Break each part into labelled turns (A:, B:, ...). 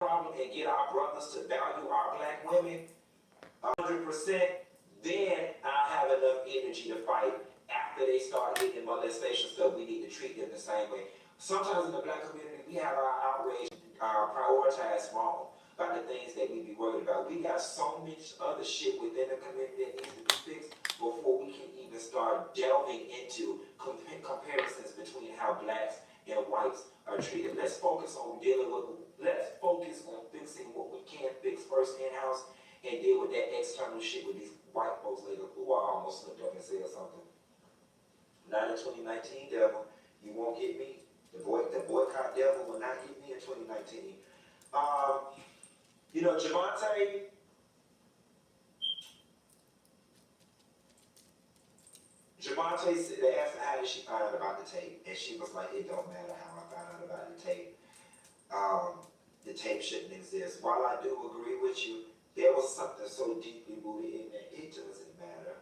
A: problem and get our brothers to value our black women 100%, then I have enough energy to fight. After they start getting molestation stuff, we need to treat them the same way. Sometimes in the black community, we have our outrage prioritized wrong by the things that we be worried about. We got so much other shit within the community that needs to be fixed before we can even start delving into comparisons between how blacks and whites are treated. Let's focus on let's focus on fixing what we can fix first in-house and deal with that external shit with these white folks later. Who I almost slipped up and said something. Not in 2019, devil. You won't get me. The boycott devil will not get me in 2019. Javante, they asked her how did she find out about the tape, and she was like, it don't matter how I found out about the tape. The tape shouldn't exist. While I do agree with you, there was something so deeply rooted in that, it doesn't matter.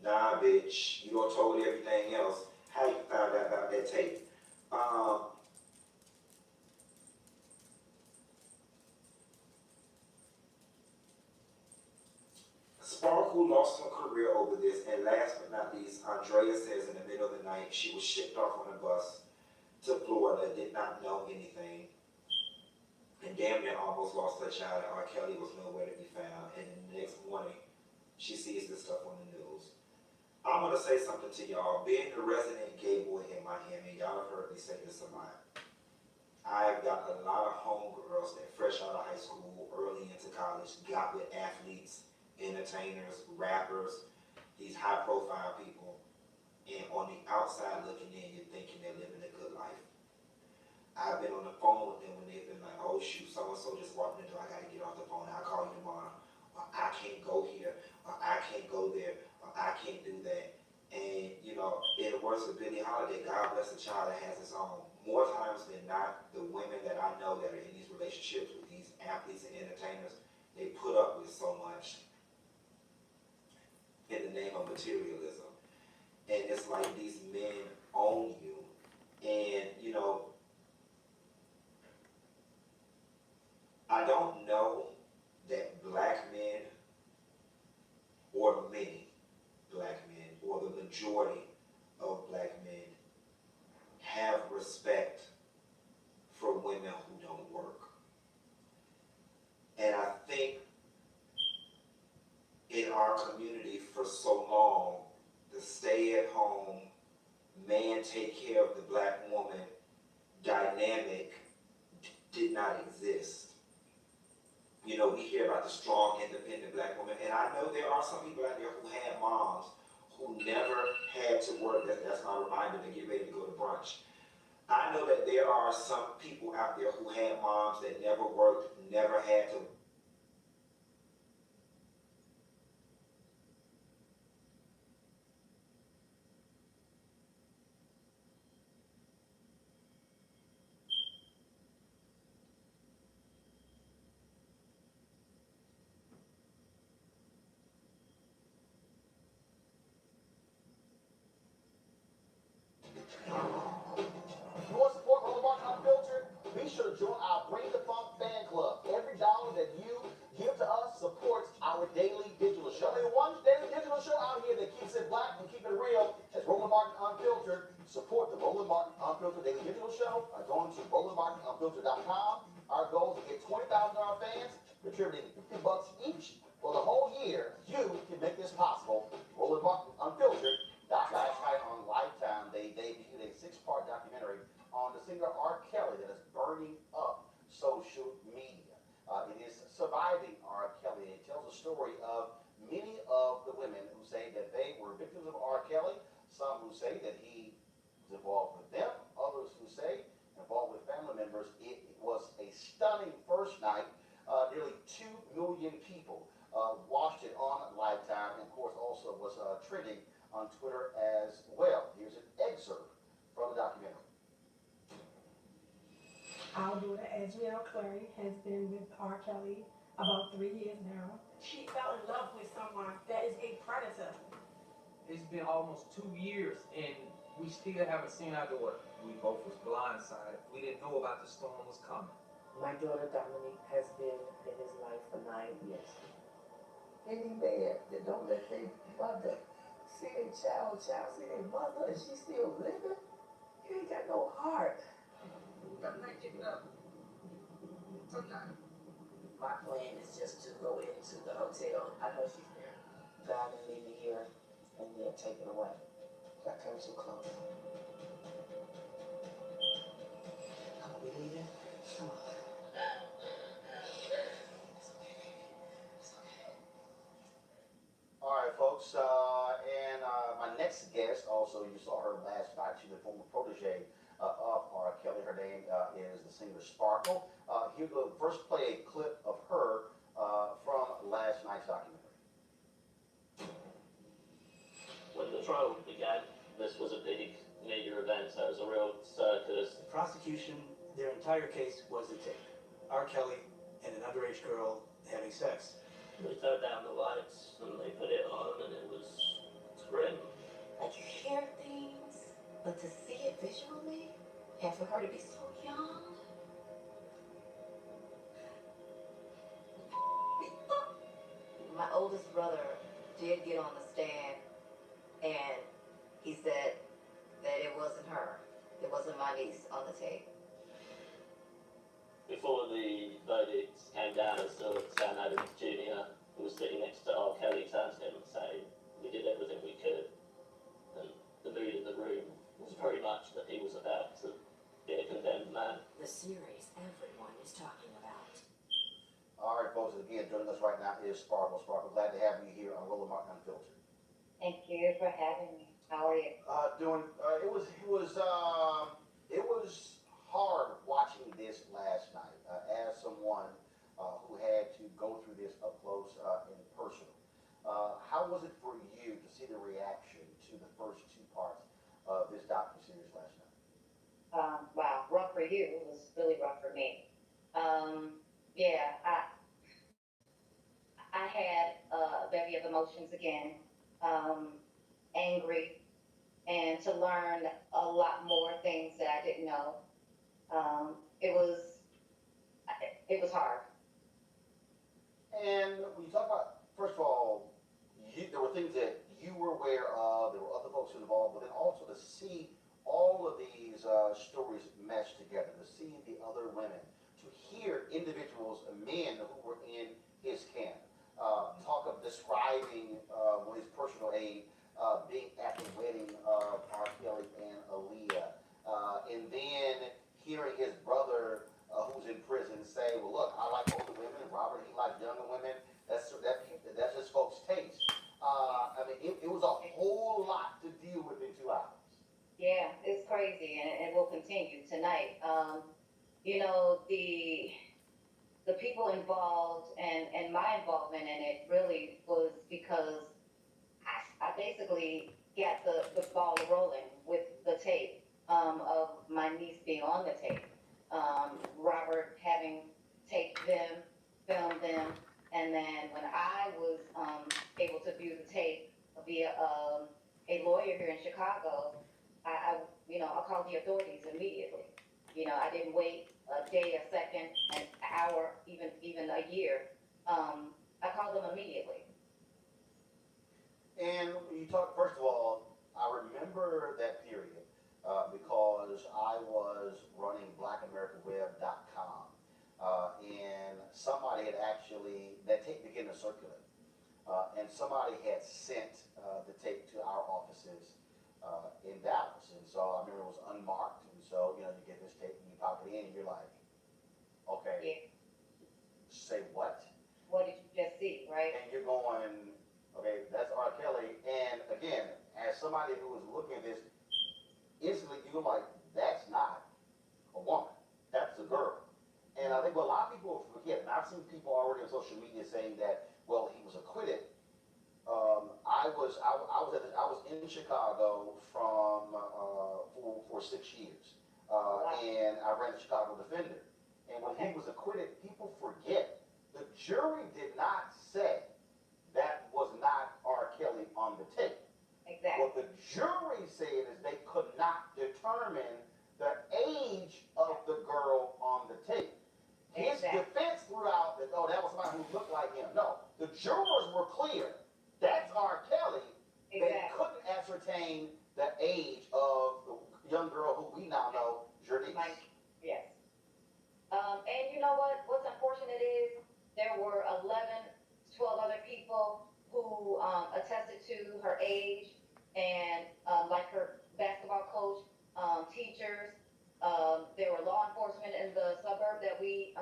A: Nah, bitch, you done told everything else. How you found out about that tape? Sparkle lost her career over this, and last but not least, Andrea says in the middle of the night she was shipped off on a bus to Florida, did not know anything, and damn near almost lost her child, and R. Kelly was nowhere to be found. And the next morning, she sees this stuff on the news. I'm gonna say something to y'all. Being the resident gay boy in Miami, y'all have heard me say this a lot. I've got a lot of homegirls that fresh out of high school, early into college, got with athletes, entertainers, rappers, these high profile people, and on the outside looking in, you're thinking they're living a good life. I've been on the phone with them when they've been like, oh shoot, so-and-so just walked in the door, I gotta get off the phone, I'll call you tomorrow. Or I can't go here, or I can't go there, or I can't do that. And, in the words of Billie Holiday, God bless the child that has its own. More times than not, the women that I know that are in these relationships with these athletes and entertainers, they put up with so much in the name of materialism. And it's like these men own you. And, I don't know that black men, or many black men, or the majority of black men have respect for women who don't work. And I think in our community for so long, the stay-at-home, man take care of the black woman dynamic did not exist. We hear about the strong, independent black woman, and I know there are some people out there who had moms who never had to work. That's my reminder to get ready to go to brunch. I know that there are some people out there who had moms that never worked, never had to.
B: You want to support Roland Martin Unfiltered? Be sure to join our Bring the Funk fan club. Every dollar that you give to us supports our daily digital show. Only one daily digital show out here that keeps it black and keep it real. That's Roland Martin Unfiltered. Support the Roland Martin Unfiltered daily digital show by going to RolandMartinUnfiltered.com. Our goal is to get 20,000 of our fans contributing $50 each for the whole year. You can make this possible. Roland Martin Unfiltered. Last night on Lifetime, they debuted a 6-part documentary on the singer R. Kelly that is burning up social media. It is Surviving R. Kelly. It tells a story of many of the women who say that they were victims of R. Kelly, some who say that he was involved with them, others who say involved with family members. It was a stunning first night. Nearly 2 million people watched it on Lifetime, and of course also was trending on Twitter as well. Here's an excerpt from the documentary.
C: Our daughter, Adrielle Clary, has been with R. Kelly about 3 years now. She fell in love with someone that is a predator.
D: It's been almost 2 years and we still haven't seen our daughter. We both was blindsided. We didn't know about the storm was coming.
E: My daughter Dominique has like this. Any man that don't let their mother see their child see their mother, and she's still living, you ain't got no heart. I'm not giving up. I'm not. My plan is just to go into the hotel. I know she's there. God didn't leave me here, and then take it away. I came too close. Come on, we leaving? Come on.
B: All right, folks, and my next guest, also, you saw her last night. She's a former protege of R. Kelly. Her name is the singer Sparkle. Here we'll first play a clip of her from last night's documentary.
F: When the trial began, this was a big major event, so it was a real circus.
G: The prosecution, their entire case was the tape. R. Kelly and an underage girl having sex.
F: They turned down the lights and they put it on, and it was grim.
E: Like, you hear things, but to see it visually, and for her to be so young. My oldest brother did get on the stand, and he said that it wasn't her. It wasn't my niece on the tape.
F: Before the verdict came down, I saw Sam Adams Jr., who was sitting next to R. Kelly, turned to him and say, "We did everything we could." And the mood in the room was very much that he was about to be a condemned man.
E: The series everyone is talking about.
B: All right, folks, again, joining us right now is Sparkle. Sparkle, glad to have you here on Roland Martin Unfiltered.
H: Thank you for having me. How are you?
B: It was hard watching this last night as someone who had to go through this up close and personal. How was it for you to see the reaction to the first two parts of this docuseries last night?
H: Wow, rough for you. It was really rough for me. Yeah, I had a bevy of emotions again, angry, and to learn a lot more things that I didn't know. It was hard.
B: And when you talk about, first of all, there were things that you were aware of, there were other folks involved, but then also to see all of these stories meshed together, to see the other women, to hear individuals, men who were in his camp, talk of describing with his personal aid, being at the wedding of R. Kelly and Aaliyah, and then hearing his brother who's in prison say, "Well, look, I like older women, and Robert, he likes younger women. That's just folks' taste." I mean, it was a whole lot to deal with in 2 hours.
H: Yeah, it's crazy, and it will continue tonight. You know, the people involved and my involvement in it really was because I basically got the ball rolling with the tape of my niece being on the tape. Robert having taped them, filmed them, and then when I was able to view the tape via a lawyer here in Chicago, I called the authorities immediately. You know, I didn't wait a day, a second, an hour, even a year. I called them immediately.
B: And you talk, first of all, I remember that period because I was running blackamericaweb.com, and somebody had actually, that tape began to circulate, and somebody had sent the tape to our offices in Dallas, and so I remember it was unmarked, and so, you get this tape and you pop it in and you're like, okay,
H: Yeah.
B: say what?
H: What did you just see, right?
B: And you're going, okay, that's R. Kelly. And again, as somebody who was looking at this, instantly you're like, that's not a woman. That's a girl. And I think what a lot of people forget, and I've seen people already on social media saying that, well, he was acquitted. I was in Chicago for 6 years, and I ran the Chicago Defender. And when he was acquitted, people forget the jury did not say that was not R. Kelly on the tape.
H: Exactly.
B: What the jury said is they could not determine the age of the girl on the tape. His
H: Exactly.
B: defense throughout that, oh, that was somebody who who looked like him. No, the jurors were clear. That's R. Kelly. They
H: Exactly.
B: couldn't ascertain the age of the young girl who we now know, Janice.
H: Like, yes. And you know what? What's unfortunate is there were 11, 12 other people who attested to her age and like her basketball coach, teachers. There were law enforcement in the suburb that we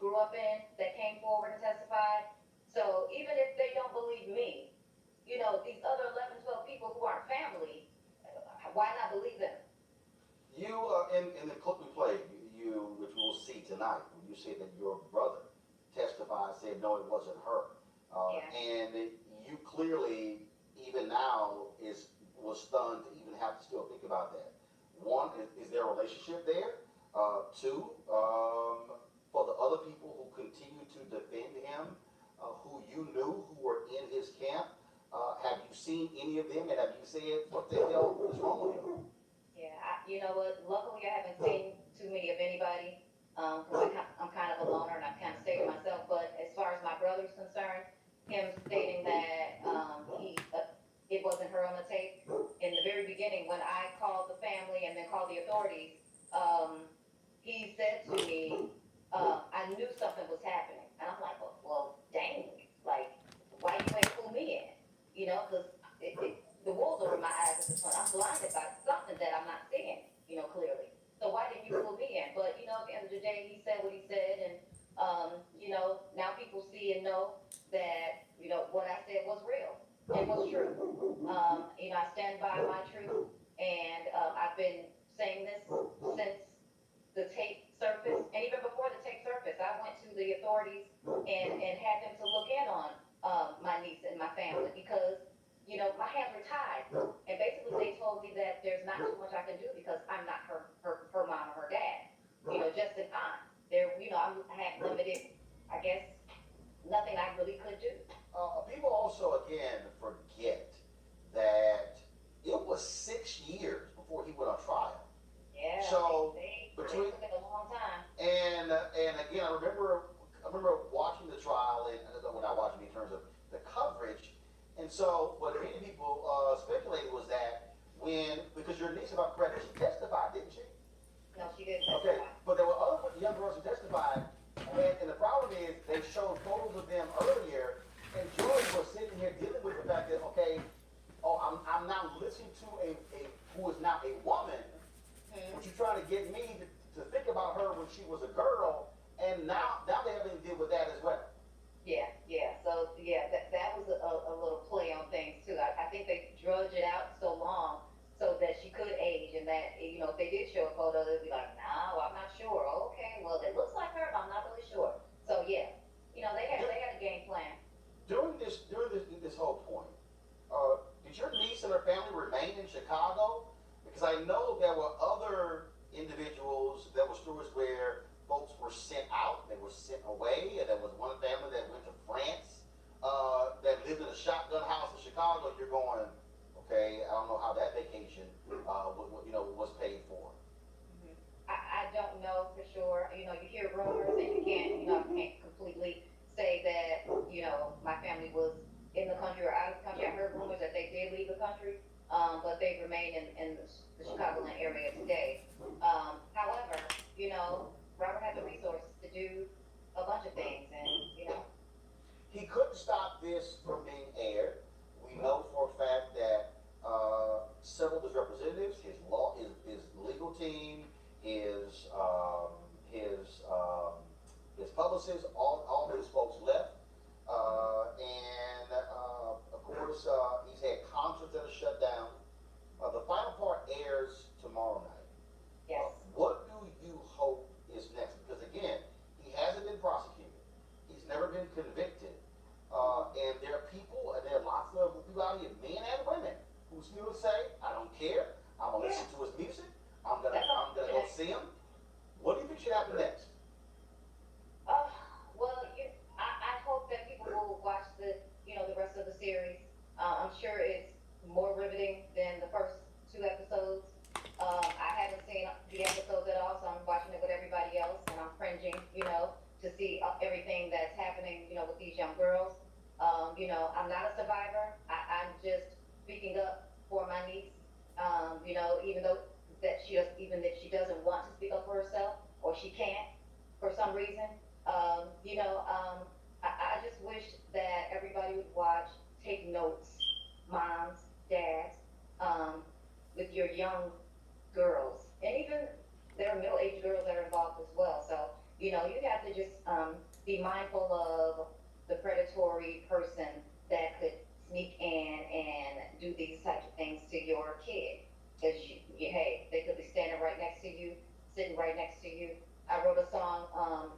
H: grew up in that came forward and testified. So even if they don't believe me, you know, these other 11, 12 people who aren't family, why not believe them?
B: You, in the clip we played, which we'll see tonight, you said that your brother testified, said no, it wasn't her.
H: Yeah.
B: And you clearly, even now, was stunned to even have to still think about that. One, is there a relationship there? Two, for the other people who continue to defend him, who you knew, who were in his camp, have you seen any of them, and have you said, what the hell is wrong with him?
H: Yeah, you know what? Luckily, I haven't seen too many of anybody. Cause I'm kind of a loner and I kind of stay to myself. But as far as my brother's concerned, him stating that it wasn't her on the tape. In the very beginning, when I called the family and then called the authorities, he said to me, I knew something was happening. And I'm like, well, dang, like, why you ain't pull me in? You know, because the wool's over my eyes at this point. I'm blinded by something that I'm not seeing, you know, clearly. So why didn't you pull me in? But, you know, at the end of the day, he said what he said. And, you know, now people see and know that, you know, what I said was real and was true. You know, I stand by my truth. And I've been saying this since the tape surfaced. And even before the tape surfaced, I went to the authorities and had them to look in on my niece and my family because, you know, my hands were tied. And basically they told me that there's not too much I can do because I'm not her mom or her dad. You know, just in time. There, you know, I had limited, I guess, nothing I really could do.
B: People also, again, forget that it was 6 years before he went on trial.
H: Yeah.
B: So,
H: they
B: between,
H: took it a long time.
B: and again, I remember watching the trial, and when I watched it in terms of the coverage, and so what many people speculated was that because your niece, if I'm correct, she testified, didn't she?
H: No, she didn't.
B: Okay, but there were other young girls who testified, and the problem is they showed photos of them earlier, and George was sitting here dealing with the fact that, okay, I'm now listening to a who is now a woman, but you're trying to get me to think about her when she was a girl, and now they having to deal with that as well.
H: Yeah. So yeah, that was a little play on things too. I think they drudged it out so long so that she could age, and that, you know, if they did show a photo, they'd be like, no, I'm not sure. Okay, well, it looks like her, but I'm not really sure. So yeah, you know, they had a game plan.
B: During this whole point, did your niece and her family remain in Chicago? Because I know there were other individuals, there were stories where folks were sent out, they were sent away, and there was one family that went to France, that lived in a shotgun house in Chicago. You're going, okay, I don't know how that vacation, was paid for.
H: I don't know for sure. You know, you hear rumors and you can't completely say that, you know, my family was in the country or out of the country. I heard rumors that they did leave the country, but they remain in the Chicagoland area today. However, you know, Robert had the resources to do a bunch of things, and, you know.
B: He couldn't stop this from being aired. We know for a fact that several of his representatives, his legal team, his publicists, all of his folks left. And of course, he's had concerts that are shut down. The final part airs tomorrow night.
H: Yes.
B: What do you hope is next? Because again, he hasn't been prosecuted. He's never been convicted. And there are people, and there are lots of people out here, men and women, who still say, I don't care. I'm gonna listen to his music. I'm gonna go see him. What do you think should happen next?
H: Well, I hope that people will watch the rest of the series. I'm sure it's more riveting than the first 2 episodes. I haven't seen the episodes at all, so I'm watching it with everybody else, and I'm cringing, you know, to see everything that's happening, you know, with with these young girls. I'm not a survivor. I'm just speaking up for my niece. Even though even that she doesn't want to speak up for herself or she can't for some reason. I just wish that everybody would watch, take notes, moms, dads, with your young girls, and even there are middle-aged girls that are involved as well. So you have to just be mindful of the predatory person that could sneak in and do these types of things to your kid. Because hey, they could be standing right next to you, sitting right next to you. I wrote a song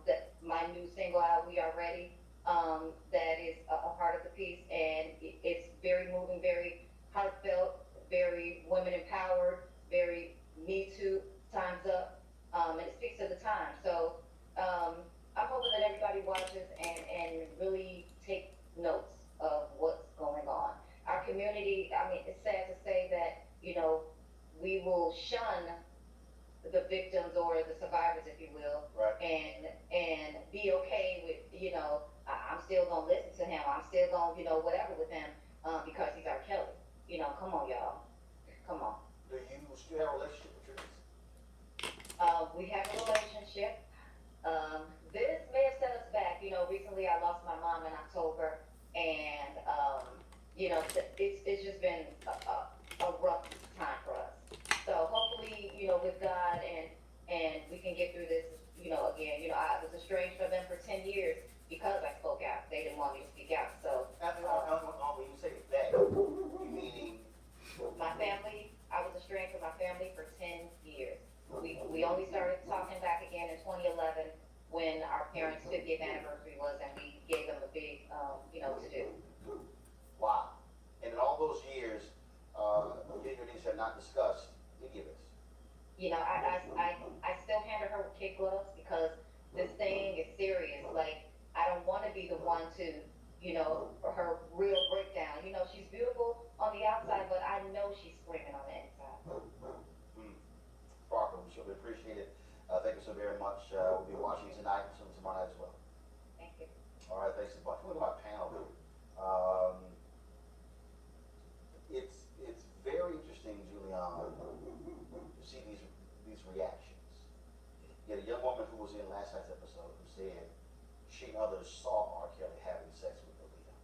H: that my new single out, We Are Ready, that is a part of the piece, and it's very moving, very heartfelt, very women empowered, very Me Too, time's up, and it speaks to the time. So I'm hoping that everybody watches and really take notes of what's going on. Our community, I mean, it's sad to say that, we will shun the victims or the survivors, if you will,
B: Right.
H: and be okay with, I'm still gonna listen to him. I'm still gonna, whatever with him, because he's R. Kelly. Come on, y'all. Come on.
B: Do you still have a relationship with your niece?
H: We have a relationship. This may have set us back. Recently I lost my mom in October, and it's just been a rough time for us. So hopefully, with God and we can get through this, again. I was estranged from them for 10 years because I spoke out. They didn't want me to speak out. So
B: When you say that, you meaning
H: my family, I was estranged from my family for 10 years. We only started talking back again in 2011 when our parents' 50th anniversary was, and we gave them a big, to do.
B: wow. And in all those years, you and your niece have not discussed any of this.
H: I still handle her with kid gloves because this thing is serious. Like, I don't want to be the one to, for her real breakdown. She's beautiful on the outside, but I know she's screaming on the inside.
B: Parker, we surely appreciate it. Thank you so very much. We'll be watching tonight and tomorrow night as well.
H: Thank you.
B: All right, thanks a bunch. Look at my panel. It's very interesting, Julian, to see these reactions. You had a young woman who was in last night's episode who said she and others saw R. Kelly having sex with Aaliyah.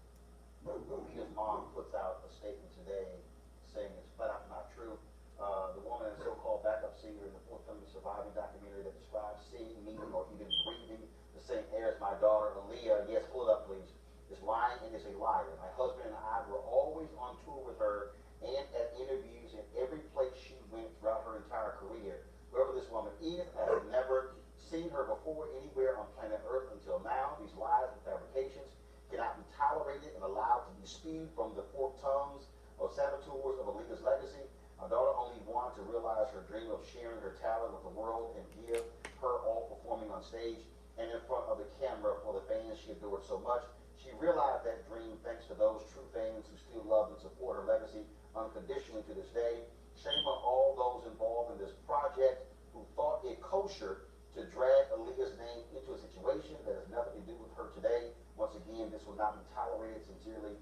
B: Aaliyah's mom puts out a statement today saying it's flat out not true. The woman and so-called backup singer in the forthcoming surviving documentary that describes seeing, meeting, or even breathing the same air as my daughter Aaliyah, yes, pull it up please, is lying and is a liar. My husband and I were always on tour with her and at interviews in every place she went throughout her entire career. Whoever this woman is, I have never seen her before anywhere on planet Earth until now. These lies and fabrications cannot be tolerated and allowed to be spewed from the forked tongues of saboteurs of Aaliyah's legacy. My daughter only wanted to realize her dream of sharing her talent with the world and give her all performing on stage and in front of the camera for the fans she adored so much. She realized that dream thanks to those true fans who still love and support her legacy unconditionally to this day. Shame on all those involved in this project who thought it kosher to drag Aaliyah's name into a situation that has nothing to do with her today. Once again, this will not be tolerated. Sincerely,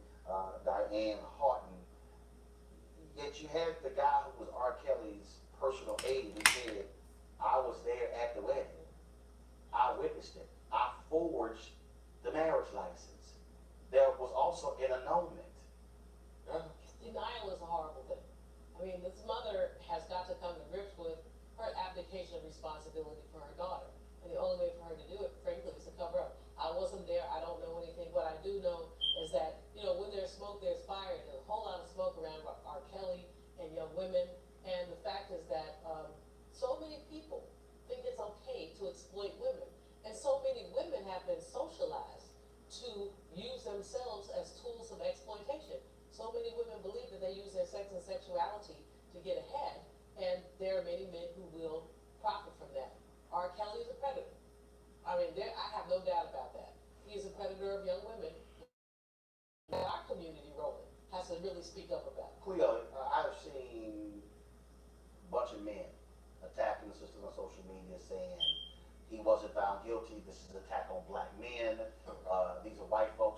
B: Diane Houghton. Yet you had the guy who was R. Kelly's personal aide who said, I was there at the wedding. I witnessed it. I forged the marriage license. There was also an annulment.
I: Denial is a horrible thing. I mean, this mother has got to come to grips with her abdication of responsibility for her daughter. And the only way for her to do it, frankly, is to cover up. I wasn't there. I don't know anything. What I do know is that, when there's smoke, there's fire. There's a whole lot of smoke around R. Kelly and young women. And the fact is that so many people think it's okay to exploit women. And so many women have been socialized to use themselves as tools of exploitation. So many women believe that they use their sex and sexuality to get ahead. And there are many men who will profit from that. R. Kelly is a predator. I mean, I have no doubt about that. He is a predator of young women. Our community, Roland, has to really speak up about it.
B: Cleo, I've seen a bunch of men attacking the sisters on social media saying he wasn't found guilty. This is an attack on black men. These are white folks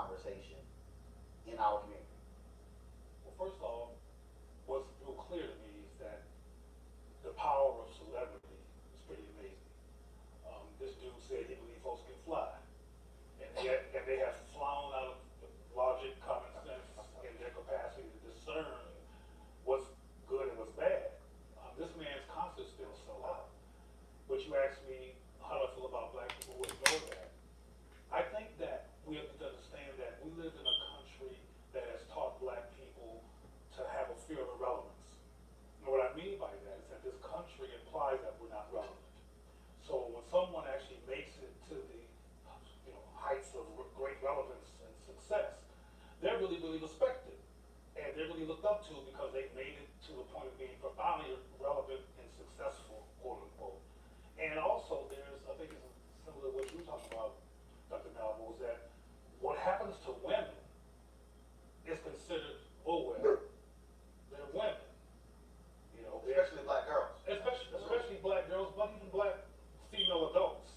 B: conversation in our community?
J: Well, first off, what's real clear to me is that the power of celebrity is pretty amazing. This dude said he believed folks can fly, and they have flown out of logic, common sense, in their capacity to discern what's good and what's bad. This man's concert still sold out. But you asked me how I feel about black people who ignore that. I think that we have to understand that we live in a country that has taught black people to have a fear of irrelevance. And what I mean by that is that this country implies that we're not relevant. So when someone actually makes it to the heights of great relevance and success, they're really, really respected. And they're really looked up to because they've made it to the point of being profoundly relevant and successful, quote unquote. And also there's, I think it's similar to what you were talking about, Dr. Malvo, is that what happens to women is considered, oh well, they're women.
B: Especially black girls.
J: Especially black girls, but even black female adults.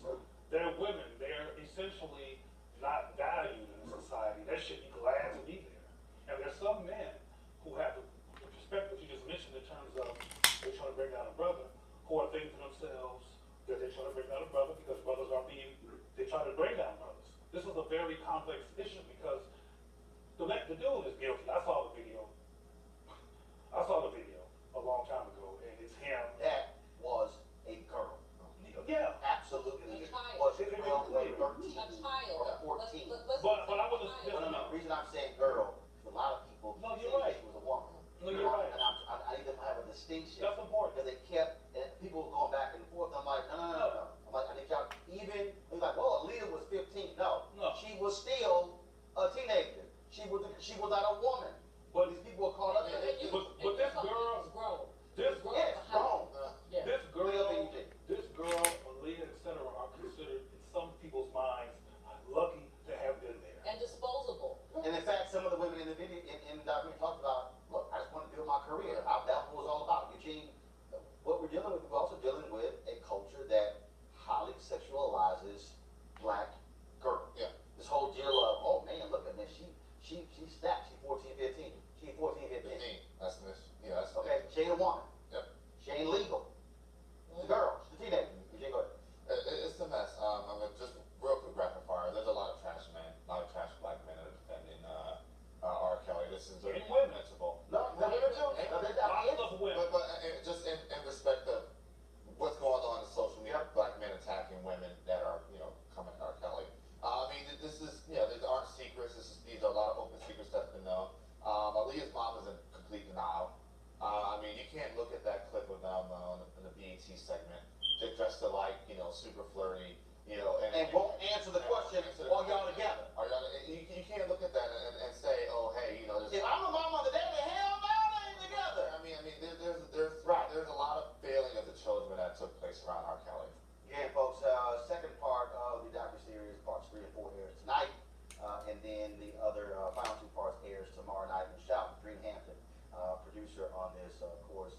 J: They're women. They're essentially not valued in society. They should be glad to be there. And there's some men who have the perspective you just mentioned in terms of they're trying to bring down a brother, who are thinking to themselves that they're trying to bring down a brother because brothers are they try to bring down brothers. This is a very complex issue because the dude is guilty. I saw the video a long time ago, and it's him.
B: That was a girl.
J: Yeah.
B: Absolutely.
I: A child.
B: Was a girl like 13
I: A child.
B: or 14.
J: But I would just
B: No. The reason I'm saying girl, a lot of people
J: No, you're
B: say
J: right.
B: she was a woman.
J: No, you're right.
B: And I need to have a distinction.
J: That's important.
B: Because they kept, and people were going back and forth. I'm like, no. I'm like, I need y'all, even, they're like, well, Aaliyah was 15. No. She was still a teenager. She was not a woman. But these people are caught up in it.
J: But this girl,
B: Yes, wrong.
J: this girl, Aaliyah, etc., are considered in some people's minds lucky to have been there.
I: And disposable.
B: And in fact, some of the women in the video, in the documentary talked about, look, I just want to build my career. That's what it was all about. Eugene, what we're dealing with, we're also dealing with a culture that highly sexualizes black girls.
K: Yeah.
B: This whole deal of, oh man, look at this, she snapped, she's 14, 15. She's 14, 15.
K: 15. That's this. Yeah, that's
B: Okay, she ain't a woman.
K: Yep.
B: She ain't legal. She's a girl, she's a teenager. Eugene, go ahead.
K: It's a mess. I mean, just real quick rapid fire. There's a lot of trash black men that are defending R. Kelly. This is very invincible.
B: No, women too.
K: But just in respect of what's going on in social media, black men attacking women that are coming to R. Kelly. I mean, this is these aren't secrets. These are a lot of open secrets that's been known. Aaliyah's mom is in complete denial. I mean, you can't look at that clip of them in the BET segment. They're dressed alike, super flirty,
B: and won't answer the question, are y'all together?
K: You can't look at that and say, oh, hey,
B: If I'm a mama, the daddy, hell no, they ain't together.
K: I mean, there's a lot of failing of the children that took place around R. Kelly.
B: Again, folks, second part of the docuseries, parts 3 and 4 airs tonight, and then the other final 2 parts airs tomorrow night. And shout out to Green Hampton, producer on this, of course,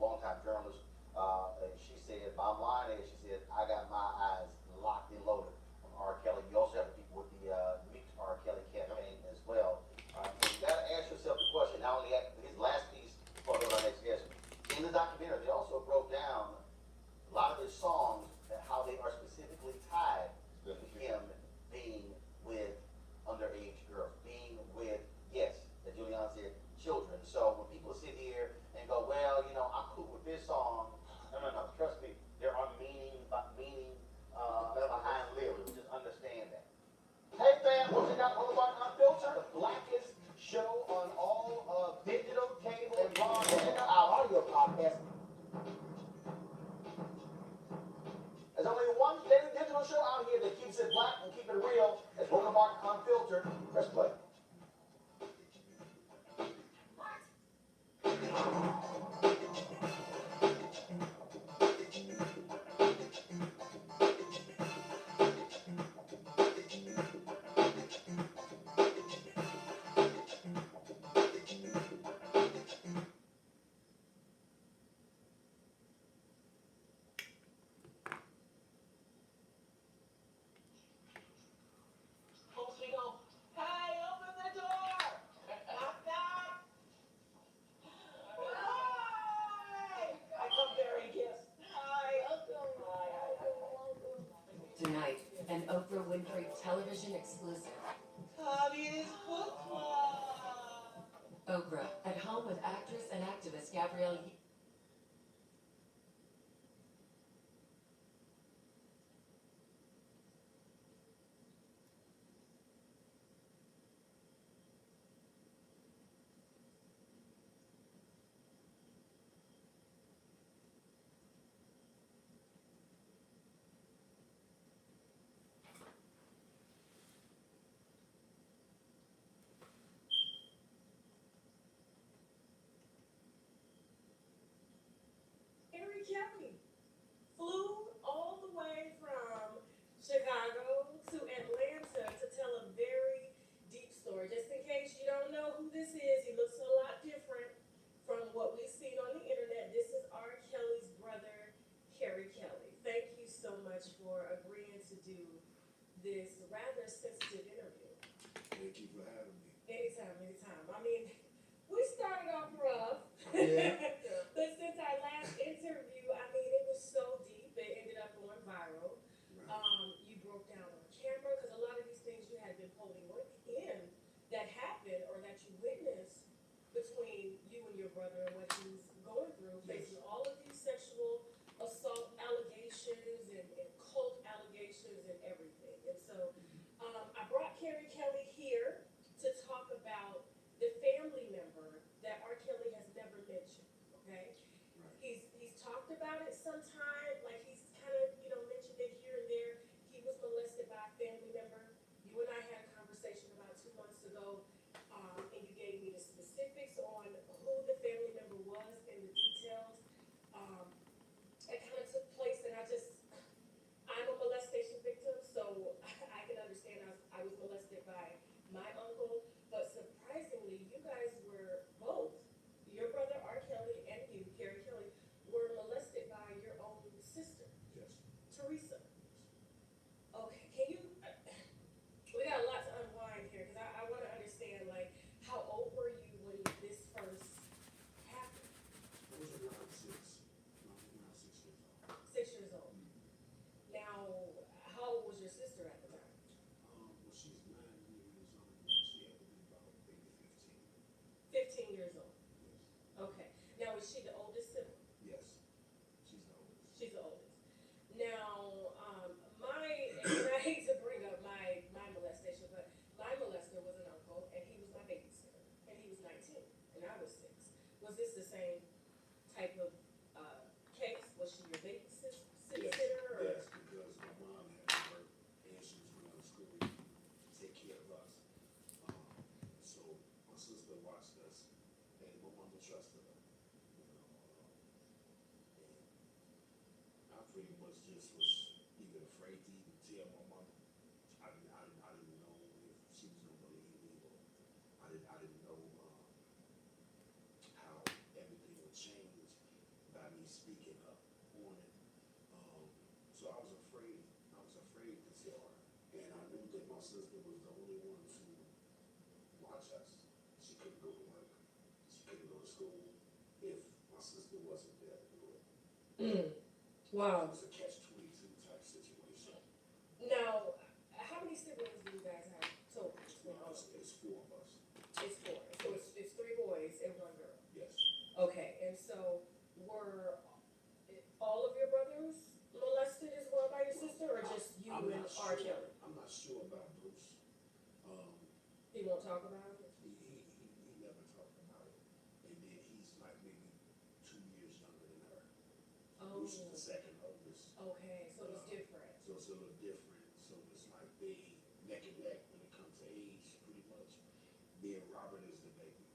B: longtime journalist. She said, bottom line is, she said, I got my eyes locked and loaded on R. Kelly. You also have the people with the Meet R. Kelly campaign as well. So you got to ask yourself the question, not only at his last piece, before I go to our next guest. In the documentary, they also broke down a lot of his songs and how they are specifically tied to him being with underage girls, being with, yes, as Julian said, children. So when people sit here and go, well, I'm cool with this song, no, trust me, there are meaning behind lyrics. Just understand that. Hey fam, what you got on the Boulevard Unfiltered? The blackest show on all of digital, cable, and broadcast, our audio podcast. There's only one daily digital show out here that keeps it black and keep it real. It's Boulevard Unfiltered. Press play.
I: Folks, we gonna
L: this rather sensitive interview.
M: Thank you for having me.
L: Anytime, anytime. I mean, we started off rough.
M: Yeah.
L: But since our last interview, I mean, it was so deep, it ended up going viral.
M: Right.
L: You broke down on camera, because a lot of these things you had been holding in that happened or that you witnessed between you and your brother and what he was going through, facing all of these sexual assault allegations and cult allegations and everything. And so I brought Carrie Kelly here to talk about the family member that R. Kelly has never mentioned, okay?
M: Right.
L: He's talked about it sometime, like he's kind of, mentioned it here and there. He was molested by a family member. You and I had a conversation about 2 months ago, and you gave me the specifics on who the family member was and the details. It kind of took place, and I'm a molestation victim, so I can understand I was molested by my uncle, but surprisingly, you guys were both, your brother R. Kelly and you, Carrie Kelly, were molested by your own sister,
M: Yes.
L: Teresa. Okay, can you, we got a lot to unwind here, because I want to understand, like, how old were you when this first happened?
M: I was around 6. I was around 6 years old.
L: 6 years old. Now, how old was your sister at the time?
M: Well, she's 9 years old. She had to be about maybe 15.
L: 15 years old.
M: Yes.
L: Okay. Now, is she the oldest sibling?
M: Yes. She's the oldest.
L: She's the oldest. Now, and I hate to bring up my molestation, but my molester was an uncle, and he was my babysitter, and he was 19, and I was 6. Was this the same type of case? Was she your babysitter?
M: Yes.
L: Or?
M: Yes, because my mom had to work and she was going to school to take care of us. So my sister watched us, and my mother trusted her. And I pretty much just was even afraid to even tell my mother. I didn't know if she was gonna believe me, or I didn't know how everything would change by me speaking up on it. So I was afraid. I was afraid to tell her, and I knew that my sister was the only one to watch us. She couldn't go to work. She couldn't go to school if my sister wasn't there to do it.
L: Wow.
M: It was a catch-22 type situation.
L: Now, how many siblings do you guys have total?
M: It's 4 of us.
L: It's 4. So it's 3 boys and 1 girl.
M: Yes.
L: Okay, and so were all of your brothers molested as well by your sister, or just you
M: I'm
L: and
M: not
L: R.
M: sure.
L: Kelly?
M: I'm not sure about Bruce.
L: He won't talk about it?
M: He never talked about it. And then he's like maybe 2 years younger than her.
L: Oh.
M: Bruce is the second oldest.
L: Okay, so it's different.
M: So it's a little different. So it's like they neck and neck when it comes to age, pretty much. Me and Robert is the baby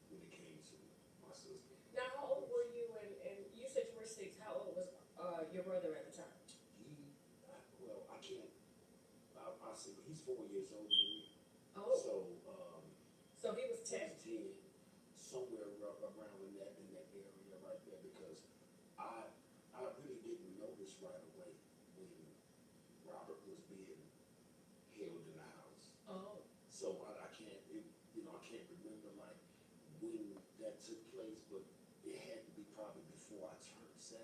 M: when it came to my sister.
L: Now, how old were you, and you said you were 6, how old was your brother at the time?
M: I can't, I'll say, he's 4 years older than me.
L: Oh.
M: So
L: he was 10?
M: 10, somewhere around in that area right there, because I really didn't notice right away when Robert was being held in the house.
L: Oh.
M: So I can't, I can't remember like when that took place, but it had to be probably before I turned 7.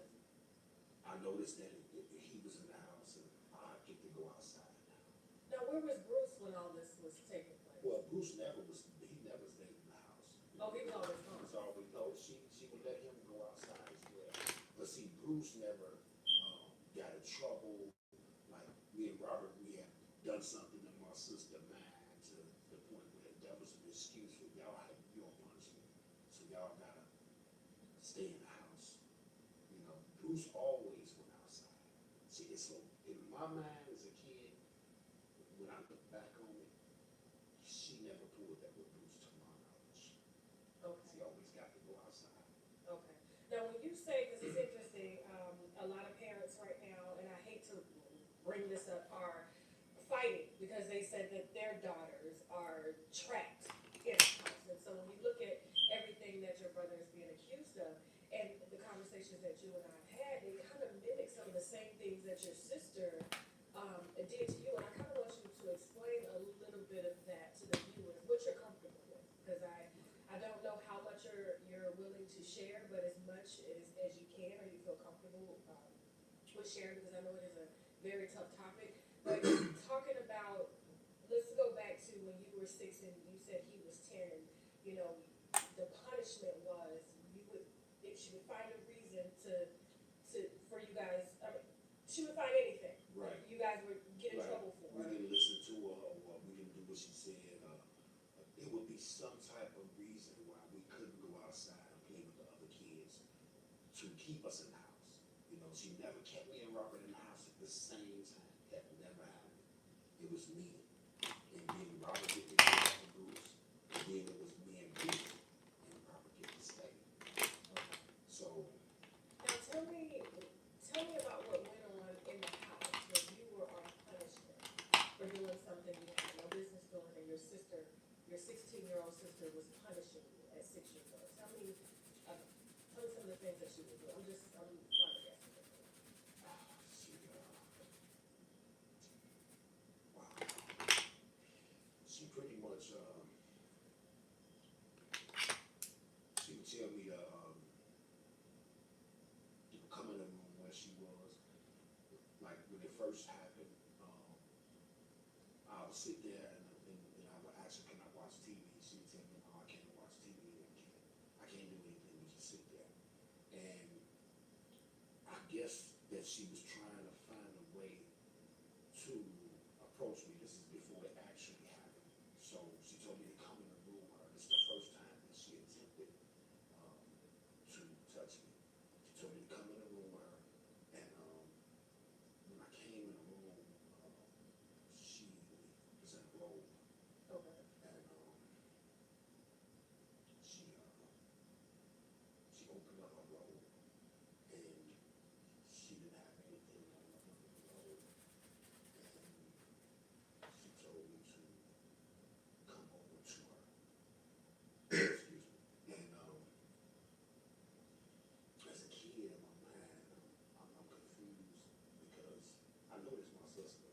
M: I noticed that he was in the house, and I get to go outside now.
L: Now, where was Bruce when all this was taking place?
M: Well, Bruce never stayed in the house.
L: Oh, he was always home.
M: He was always, no, she would let him go outside as well. But see, Bruce never got in trouble. Like me and Robert, we had done something to my sister mine to the point where that was an excuse for y'all had your punishment. So y'all gotta stay in the house. Bruce always went outside. See, so in my mind as a kid, when I look back on it, she never pulled that with Bruce to my knowledge.
L: Okay.
M: She always got to go outside.
L: Okay. Now, when you say, because it's interesting, a lot of parents right now, and I hate to bring this up, are fighting because they said that their daughters are trapped in a house. And so when you look at everything that your brother is being accused of, and the conversations that you and I have had, they kind of mimic some of the same things that your sister did to you. And I kind of want to share because I know it is a very tough topic. But talking about, let's go back to when you were 6 and you said he was 10, and you know, the punishment was you would, if she would find a reason to for you guys, I mean, she would find anything.
M: Right.
L: You guys would get in
M: Right.
L: trouble for.
M: We didn't listen to her, or we didn't do what she said. It would be some type of reason why we couldn't go outside and play with the other kids to keep us in the house. You know, she never kept me and Robert in the house at the same time. That never happened. It was me. And then Robert get to go out with Bruce. And then it was me and Bruce. And Robert get to stay. So,
L: Now tell me about what went on in the house when you were on punishment for doing something you had no business doing, and your sister, your 16-year-old sister, was punishing you at 6 years old. Tell me some of the things that she was doing. I'm flabbergasted.
M: she pretty much, she would tell me to come in the room where she was. Like when it first happened, I would sit there and I would ask her, can I watch TV? She would tell me, no, I can't watch TV. I can't do anything but just sit there. And I guess that she was trying to find a way to approach me. This is before it actually happened. So she told me to come in the room with her. This is the first time that she attempted to touch me. She told me to come in the room with her. And when I came in the room, she was in a robe.
L: Okay.
M: And she opened up her robe, and she didn't have anything on the robe. And she told me to come over to her. Excuse me. And as a kid in my mind, I'm confused because I know this my sister.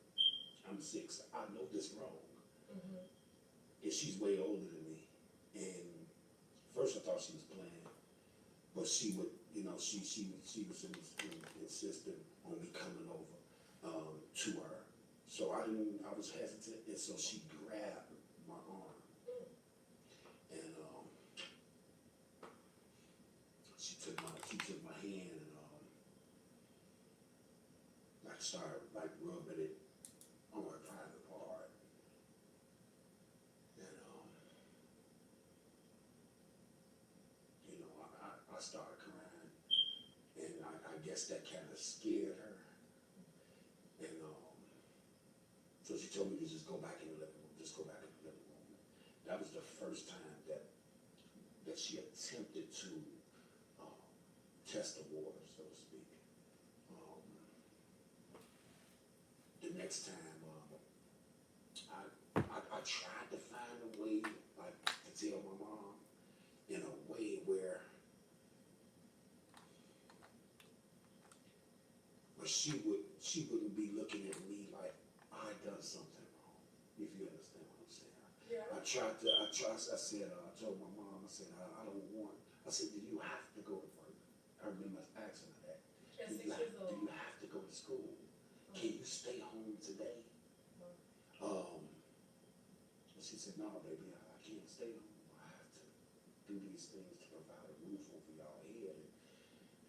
M: I'm 6. I know this wrong.
L: Mm-hmm.
M: And she's way older than me. And first I thought she was playing, but she would, you know, she was insistent on me coming over to her. So I was hesitant, and so she grabbed my arm. And she took my hand and like started like rubbing it on her private part. And you know, I started crying, and I guess that kind of scared her. And so she told me to just go back in the living room, just go back in the living room. That was the first time that she attempted to test the water, so to speak. The next time, I tried to find a way, like, to tell my mom in a way where she wouldn't be looking at me like I done something wrong. If you understand what I'm saying.
L: Yeah.
M: I told my mom, I said, I don't want. I said, do you have to go to work? I remember asking her that.
L: At 6
M: Do
L: years old.
M: you have to go to school? Can you stay home today? She said, no, baby, I can't stay home. I have to do these things to provide a roof over y'all head.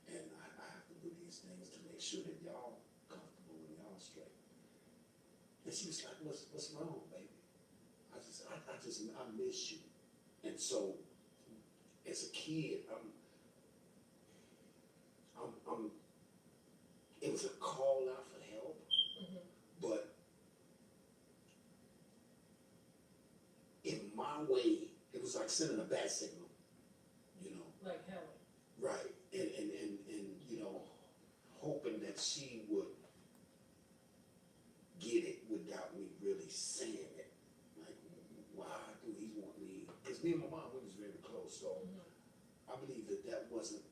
M: And I have to do these things to make sure that y'all comfortable and y'all straight. And she was like, what's wrong, baby? I miss you. And so, as a kid, it was a call out for help, but in my way, it was like sending a bat signal, you know.
L: Like hell.
M: Right. And you know, hoping that she would get it without me really saying it. Like, why do he want me? Because me and my mom, we was very close, so I believe that wasn't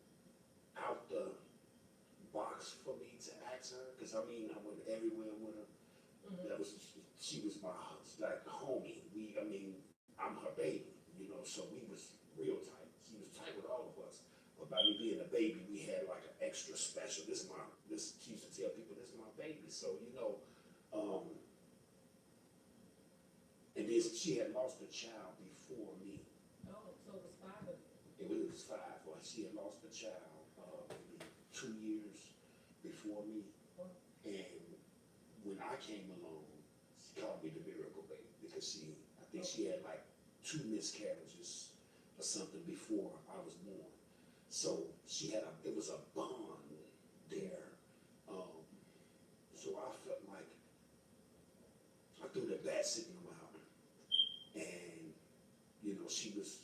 M: out the box for me to ask her. Because I mean, I went everywhere with her. She was my like homie. I'm her baby, you know. So we was real tight. She was tight with all of us. But by me being a baby, we had like an extra special. She used to tell people she had lost a child before me.
L: Oh, so it was 5 of you.
M: It was 5. Well, she had lost a child maybe 2 years before me. And when I came along, she called me the miracle baby because I think she had like 2 miscarriages or something before I was born. So it was a bond there. So I felt like I threw the bat signal out, and she was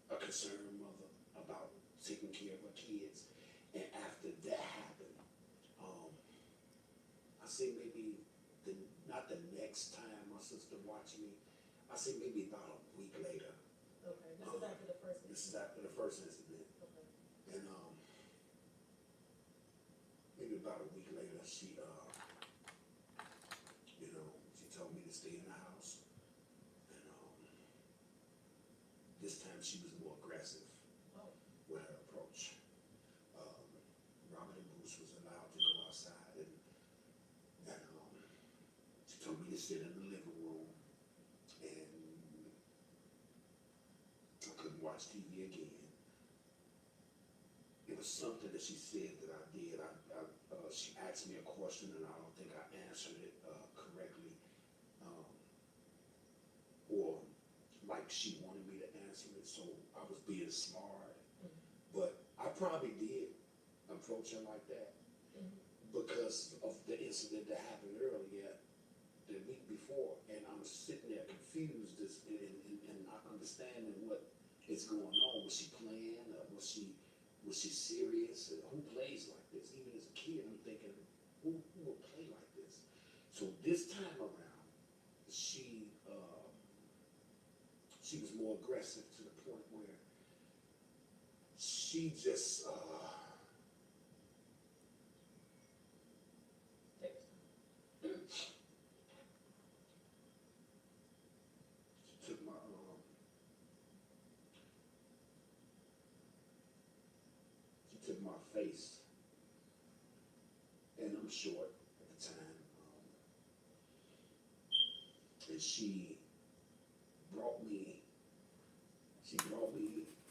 M: a concerned mother about taking care of her kids. And after that happened, I say maybe not the next time my sister watched me. I say maybe about a week later.
L: Okay, this is after the first incident.
M: This is after the first incident.
L: Okay.
M: And maybe about a week later, she told me to stay in the house. And this time she was more aggressive with her approach. Robert and Bruce was allowed to go outside, and she told me to sit in the living room, and I couldn't watch TV again. It was something that she said that I did. She asked me a question, and I don't think I answered it correctly, or like she wanted me to answer it, so I was being smart. But I probably did approach her like that because of the incident that happened earlier the week before, and I'm sitting there confused and not understanding what is going on. Was she playing? Was she serious? Who plays like this? Even as a kid, I'm thinking, who would play like this? So this time around, she was more aggressive to the point where she just she took my face, and I'm short at the time, and she brought me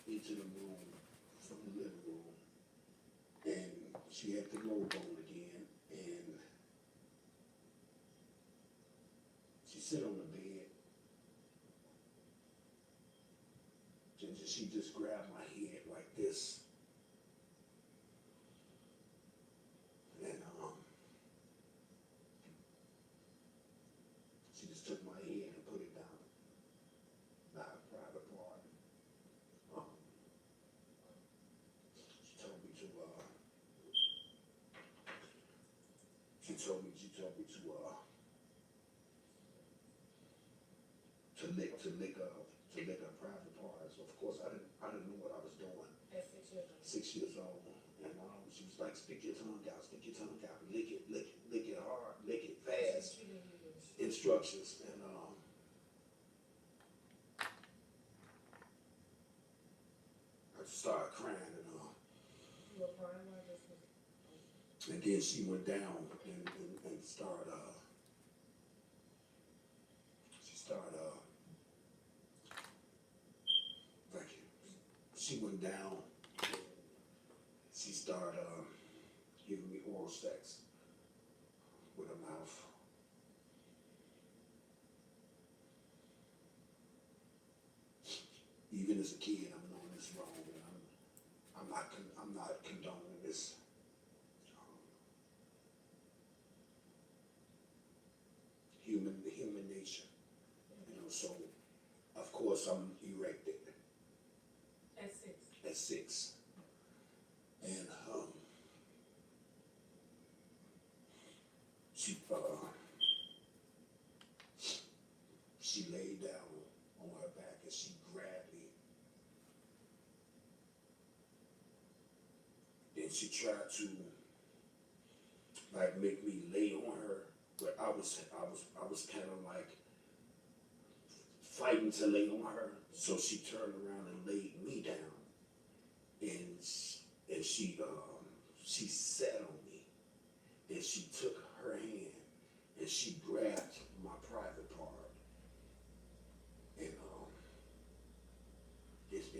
M: into the room from the living room, and she had the robe on again, and she sat on the bed, and she just grabbed my head like this, and she just took my head and put it down by her private part. She told me to lick her private parts. Of course, I didn't know what I was doing.
L: At 6 years old.
M: 6 years old, and she was like, stick your tongue out, lick it hard, lick it fast. Instructions, and I just started crying,
L: You were crying while this was.
M: and then she went down and started. Thank you. She went down. She started giving me oral sex with her mouth. Even as a kid, I'm knowing this wrong, and I'm not condoning this. Human nature, So, of course, I'm erected.
L: At 6.
M: At 6, and she laid down on her back and she grabbed me. Then she tried to like make me lay on her, but I was kind of like fighting to lay on her. So she turned around and laid me down, and she sat on me, and she took her hand and she grabbed my private part,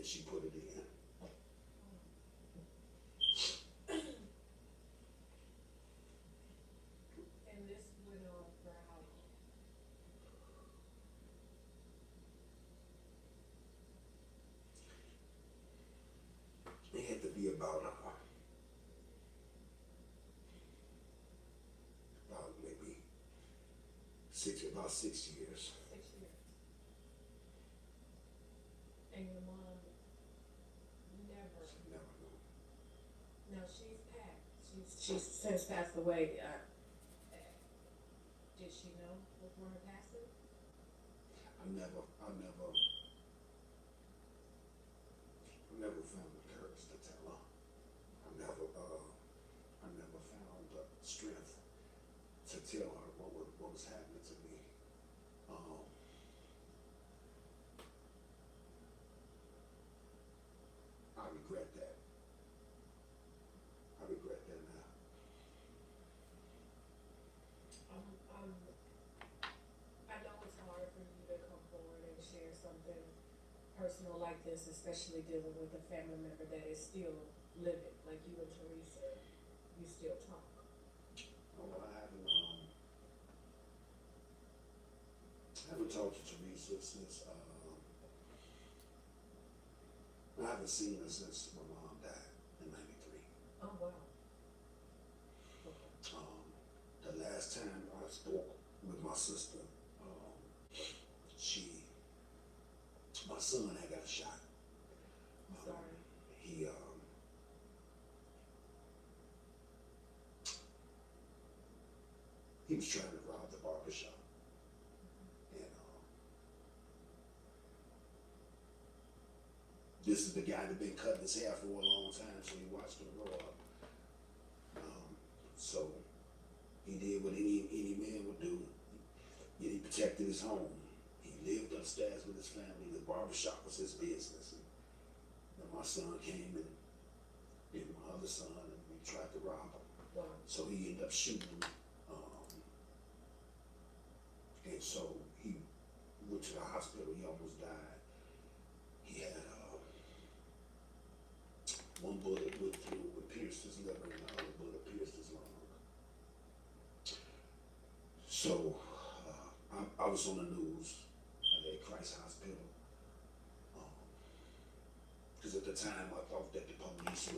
M: that she put it in.
L: And this went on for how long?
M: It had to be about maybe about 6 years.
L: 6 years. And your mom never.
M: Never knew.
L: Now she's passed. She's since passed away. Did she know before her passing?
M: I never found the courage to tell her. I never found the strength to tell her what was happening to me. I regret that. I regret that now.
L: I know it's hard for you to come forward and share something personal like this, especially dealing with a family member that is still living, like you and Teresa. You still talk.
M: Well, I haven't talked to Teresa since, I haven't seen her since my mom died in '93.
L: Oh, wow.
M: The last time I spoke with my sister, my son had got shot.
L: I'm sorry.
M: He was trying to rob the barber shop. And this is the guy that been cutting his hair for a long time, so he watched him grow up. So he did what any man would do. He protected his home. He lived upstairs with his family. The barber shop was his business. And my son came and my other son, and we tried to rob him.
L: Wow.
M: So he ended up shooting him. And so he went to the hospital. He almost died. He had one bullet went through, it pierced his liver, and the other bullet pierced his lung. So I was on the news at Christ Hospital. Because at the time I thought that the police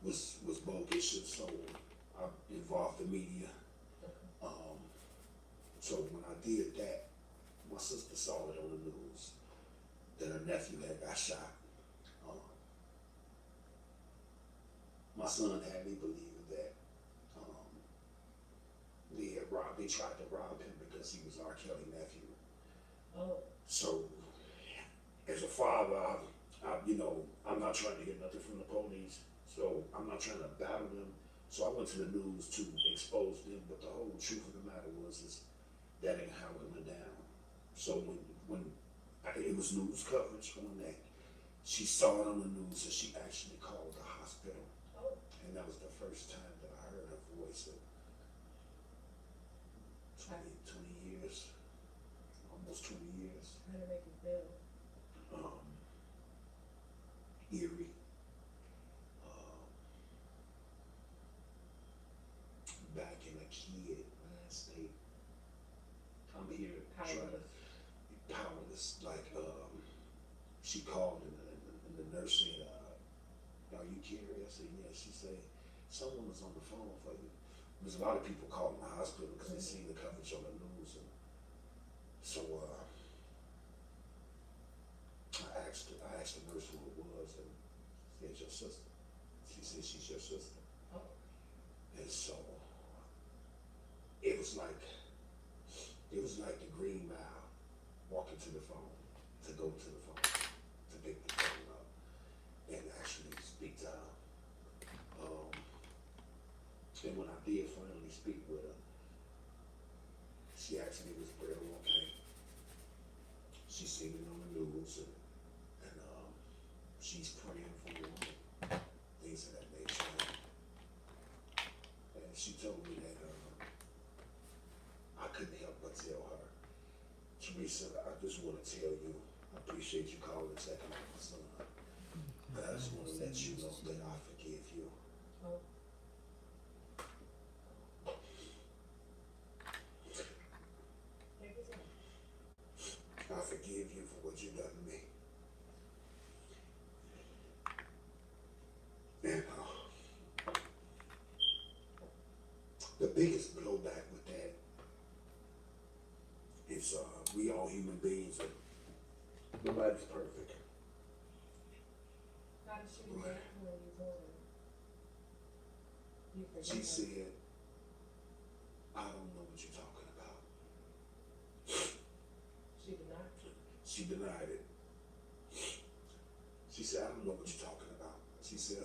M: was bogus, and so I involved the media. So when I did that, my sister saw it on the news that her nephew had got shot. My son had me believe that they tried to rob him because he was R. Kelly nephew.
L: Oh.
M: So as a father, I'm not trying to get nothing from the police, so I'm not trying to battle them. So I went to the news to expose them, but the whole truth of the matter is that ain't how it went down. So when it was news coverage on that, she saw it on the news and she actually called the hospital.
L: Oh.
M: And that was the first time that I heard her voice in 20 years, almost 20 years.
L: How did it make you feel?
M: Eerie. Back in a kid state. I'm here trying to be powerless. Like, she called and the nurse said, are you Carrie? I said, yeah. She said, someone was on the phone for you. There's a lot of people calling the hospital because they seen the coverage on the news. And so I asked the nurse who it was, and she said, your sister. She said, she's your sister.
L: Oh.
M: And so it was like the Green Mile, walking to the phone, to go to the phone, to pick the phone up, and actually speak to her. And when I did finally speak with her, she asked me, was Grwm okay? She seen it on the news, and she's praying for him, things of that nature. And she told me that I couldn't help but tell her, Teresa, I just want to tell you I appreciate you calling and checking on my son. But I just want to let you know that I forgive you.
I: Oh. Take your time.
M: I forgive you for what you done to me. And the biggest blowback with that is we all human beings and nobody's perfect.
I: How did she react when you told her? You forgive
M: She
I: her?
M: said, I don't know what you're talking about.
I: She did not.
M: She denied it. She said, I don't know what you're talking about. She said, I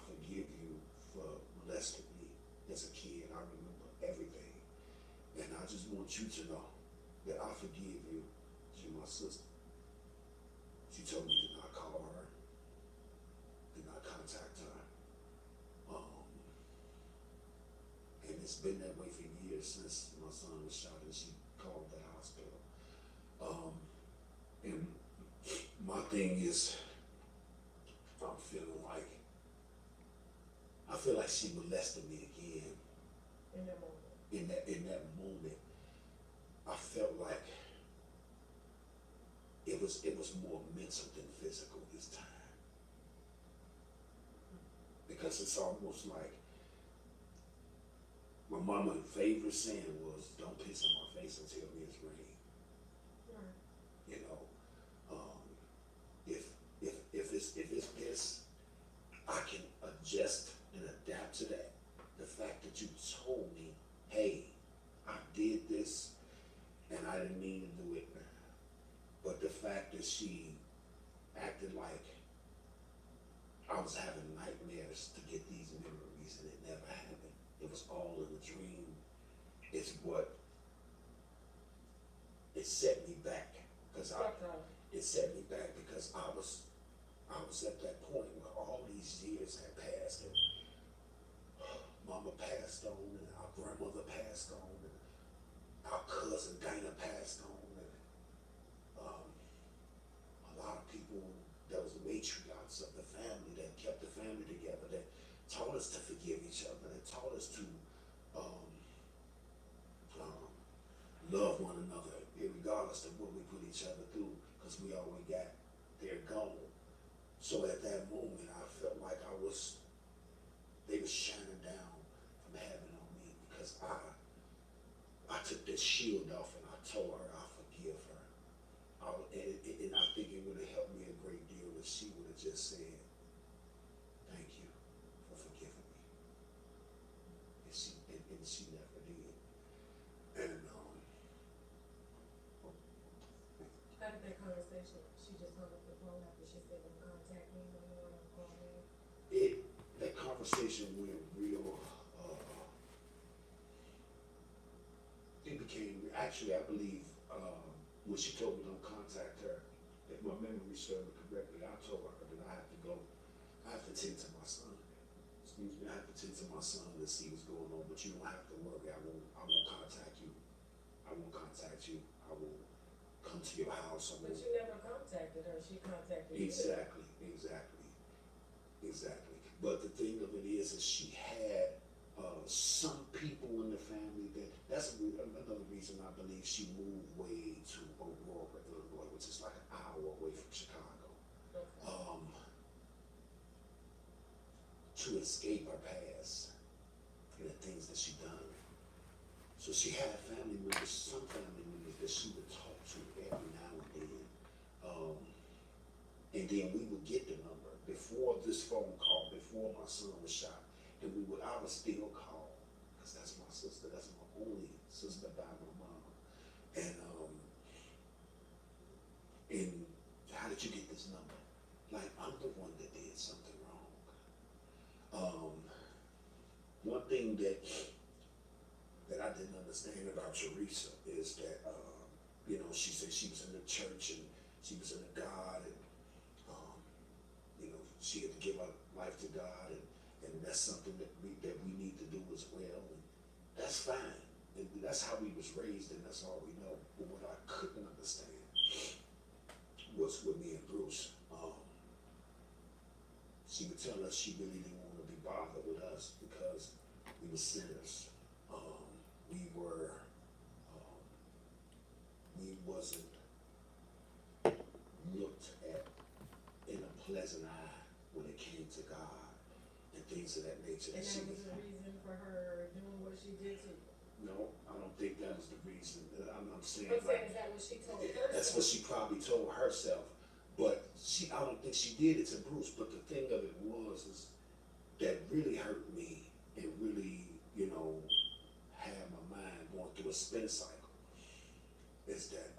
M: forgive you for molesting me as a kid. I remember everything. And I just want you to know that I forgive you. She's my sister. She told me to not call her, did not contact her. And it's been that way for years since my son was shot and she called the hospital. And my thing is, I'm feeling like, I feel like she molested me again.
I: In that moment.
M: In that moment, I felt like it was more mental than physical this time. Because it's almost like my mama's favorite saying was, don't piss in my face and tell me it's rain.
I: Right.
M: You know, if it's this, I can adjust and adapt to that. The fact that you told me, hey, I did this and I didn't mean to do it. But the fact that she acted like I was having nightmares to get these memories and it never happened. It was all in a dream. It's what it set me back because it set me back because I was at that point where all these years had passed and mama passed on and our grandmother passed on and our cousin Dana passed on and a lot of people that was matriarchs of the family that kept the family together, that taught us to forgive each other, that taught us to love one another, regardless of what we put each other through, because we always got their gone. So at that moment, I felt like they were shining down from heaven on me because I took that shield off and I told her I forgive her. And I think it would have helped me a great deal if she would have just said, thank you for forgiving me. And she never did. And
I: How did that conversation, she just hung up the phone after she said, don't contact me, no more, don't call me?
M: that conversation went real, it became, actually I believe, when she told me don't contact her, if my memory serves me correctly, I told her that I have to tend to my son. Excuse me, I have to tend to my son to see what's going on, but you don't have to worry, I won't contact you. I won't contact you. I will come to your house.
I: But you never contacted her, she contacted you.
M: Exactly. But the thing of it is she had some people in the family that's another reason I believe she moved way to Aurora, Illinois, which is like an hour away from Chicago, to escape her past and the things that she done. So she had family members, some family members that she would talk to every now and then. And then we would get the number before this phone call, before my son was shot, and I would still call, because that's my sister, that's my only sister by my mom. And how did you get this number? Like, I'm the one that did something wrong. One thing that I didn't understand about Teresa is that, she said she was in the church and she was in a God and, she had to give her life to God and that's something that we need to do as well. And that's fine. And that's how we was raised and that's all we know. But what I couldn't understand she really didn't want to be bothered with us because we were sinners. We wasn't looked at in a pleasant eye when it came to God and things of that nature.
L: And that was the reason for her doing what she did to you?
M: No, I don't think that was the reason. I'm saying,
L: I'm saying, is that what she told herself?
M: that's what she probably told herself. But I don't think she did it to Bruce. But the thing of it is that really hurt me and really, had my mind going through a spin cycle. Is that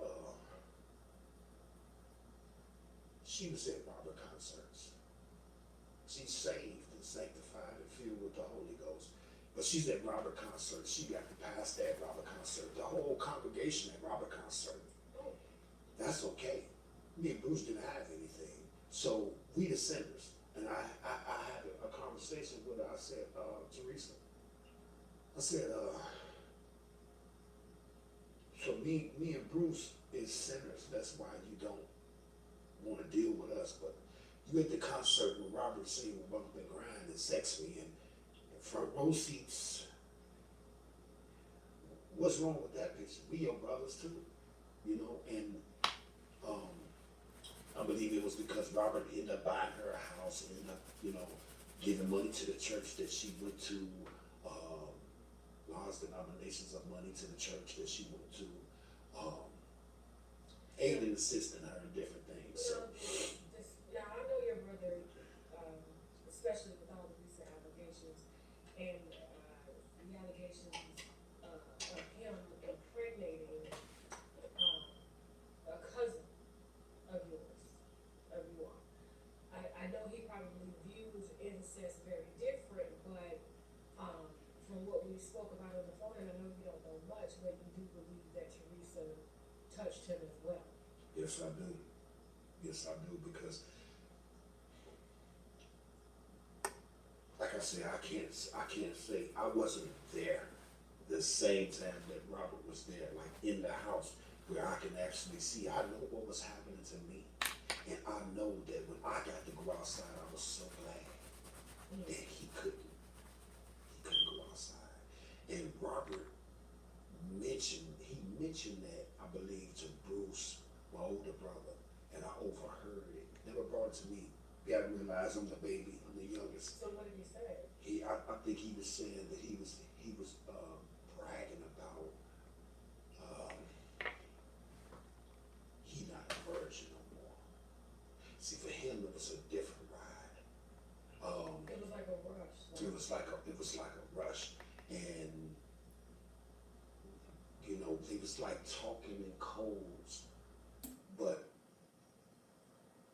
M: she was at Robert concerts. She's saved and sanctified and filled with the Holy Ghost. But she's at Robert concert. She got the pastor at Robert concert. The whole congregation at Robert concert. That's okay. Me and Bruce didn't have anything. So we the sinners. And I had a conversation with her. I said, Teresa, I said, so me and Bruce is sinners. That's why you don't want to deal with us. But you at the concert with Robert singing with Bump and Grind and Sex Me and front row seats. What's wrong with that picture? We your brothers too, and I believe it was because Robert ended up buying her a house and ended up, giving money to the church that she went to, large denominations of money to the church that she went to, aiding and assisting her in different things. So.
L: Now I know your brother, especially with all the recent allegations, and the allegations of him impregnating a cousin of yours, of you all. I know he probably views incest very different, but from what we spoke about on the phone, and I know you don't know much, but you do believe that Teresa touched him as well.
M: Yes, I do. Yes, I do, because like I said, I can't say I wasn't there the same time that Robert was there, like in the house where I can actually see. I know what was happening to me, and I know that when I got to go outside, I was so glad that he couldn't go outside. And Robert mentioned that, I believe, to Bruce, my older brother, and I overheard it. Never brought it to me. You gotta realize I'm the baby, I'm the youngest.
L: So what did he say?
M: I think he was saying that he was bragging about he not a virgin no more. See, for him it was a different ride.
L: It was like a rush.
M: It was like a rush, and it was like talking in codes, but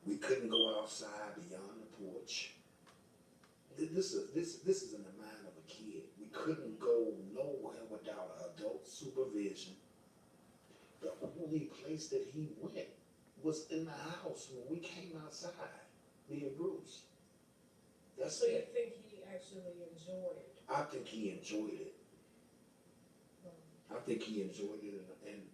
M: we couldn't go outside beyond the porch. This is in the mind of a kid. We couldn't go nowhere without adult supervision. The only place that he went was in the house when we came outside, me and Bruce. That's
L: so
M: it.
L: You think he actually enjoyed it?
M: I think he enjoyed it. I think he enjoyed it, and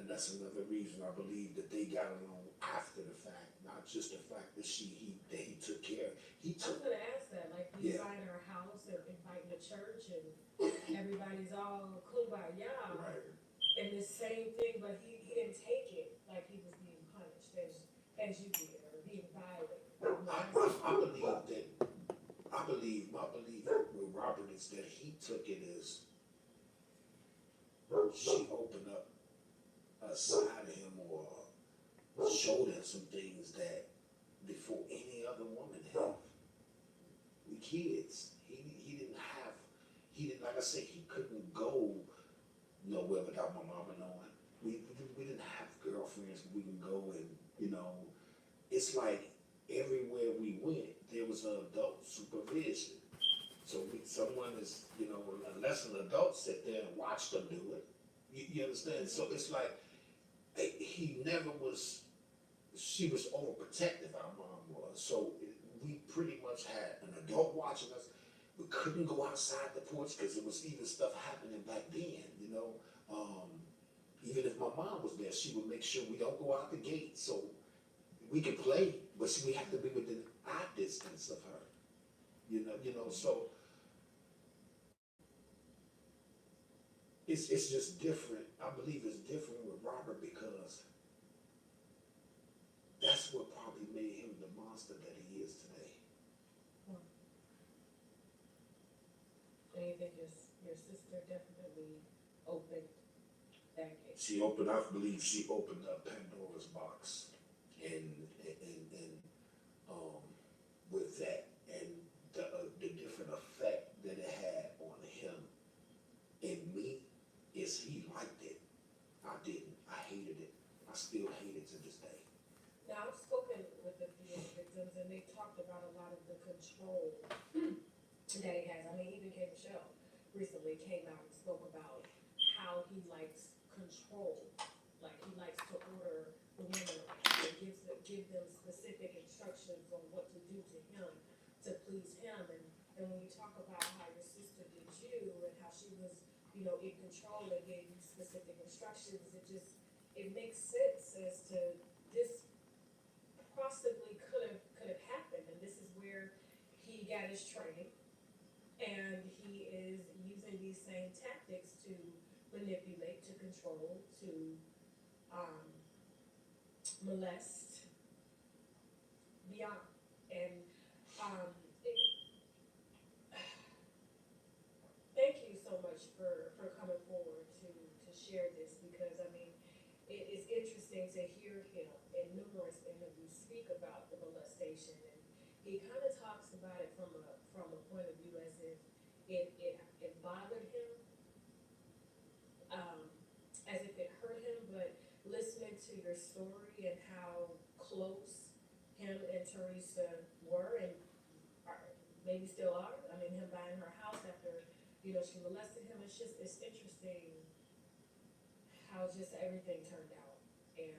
M: that's another reason I believe that they got along after the fact, not just the fact that he took care.
L: I was gonna ask that, like he's buying her house and inviting the church, and everybody's all kumbaya.
M: Right.
L: And the same thing, but he didn't take it like he was being punished as you did, or being violated.
M: I believe my belief with Robert is that he took it as she opened up a side of him or showed him some things that before any other woman have. We kids. He didn't, like I said, he couldn't go nowhere without my mama knowing. We didn't have girlfriends we can go and, it's like everywhere we went, there was an adult supervision. So someone is, unless an adult sit there and watch them do it, you understand? So it's like, he never was, she was overprotective, our mom was. So we pretty much had an adult watching us. We couldn't go outside the porch because there was even stuff happening back then, Even if my mom was there, she would make sure we don't go out the gate. So we could play, but we have to be within eye distance of her. You know, so it's just different. I believe it's different with Robert because that's what probably made him the monster that he is today.
I: And you think your sister definitely opened that gate?
M: She opened, I believe she opened up Pandora's box, and with that, and the different effect that it had on him and me is he liked it. I didn't. I hated it. I still hate it to this day.
L: Now, I've spoken with a few of the victims, and they talked about a lot of the control that he has. I mean, even K. Michelle recently came out and spoke about how he likes control. Like, he likes to order the women around and give them specific instructions on what to do to him to please him. And when you talk about how your sister did you and how she was, you know, in control and gave you specific instructions, it makes sense as to this possibly could have happened, and this is where he got his training, and he is using these same tactics to manipulate, to control, to molest beyond. And thank you so much for coming forward to share this, because I mean, it is interesting to hear him in numerous interviews speak about the molestation, and he kind of talks about it from a point of view as if it bothered him, as if it hurt him. But listening to your story and how close him and Teresa were and maybe still are, I mean, him buying her house after, you know, she molested him, it's interesting how just everything turned out. And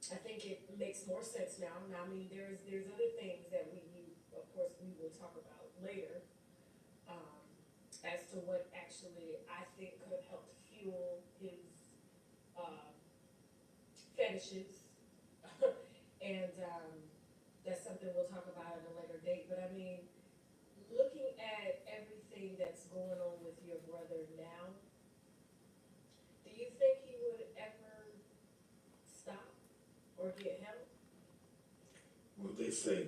L: I think it makes more sense now. Now, I mean, there's other things that we of course we will talk about later, as to what actually I think could have helped fuel his fetishes. And that's something we'll talk about at a later date. But I mean, looking at everything that's going on with your brother now, do you think he would ever stop or get help?
M: Well, they say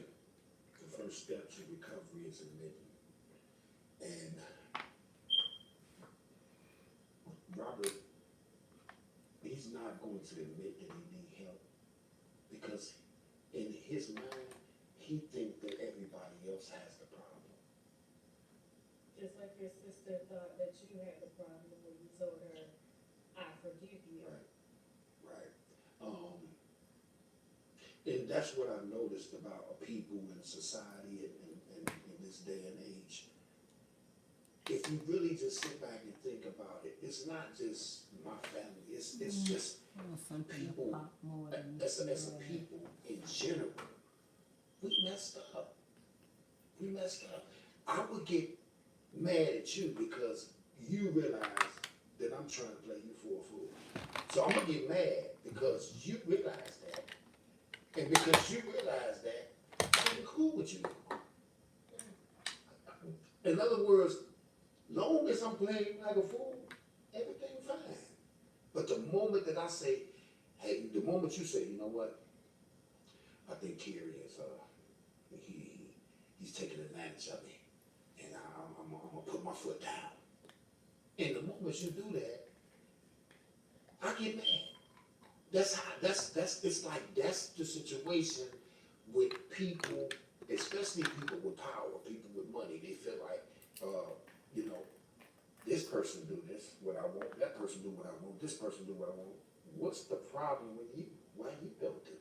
M: the first step to recovery is admitting. And Robert, he's not going to admit that he needs help because in his mind, he thinks that everybody else has the problem.
L: Just like your sister thought that you had the problem when you told her, I forgive you.
M: Right. And that's what I noticed about people in society and in this day and age. If you really just sit back and think about it, it's not just my family, it's just people, as a people in general. We messed up. I would get mad at you because you realize that I'm trying to play you for a fool. So I'm gonna get mad because you realize that. And because you realize that, I'm cool with you. In other words, long as I'm playing like a fool, everything fine. But the moment that I say, hey, the moment you say, you know what, I think Kerry is, he's taking advantage of me, and I'm gonna put my foot down. And the moment you do that, I get mad. It's like that's the situation with people, especially people with power, people with money. They feel like, you know, this person do this, what I want, that person do what I want, this person do what I want. What's the problem with you? Why you don't do me?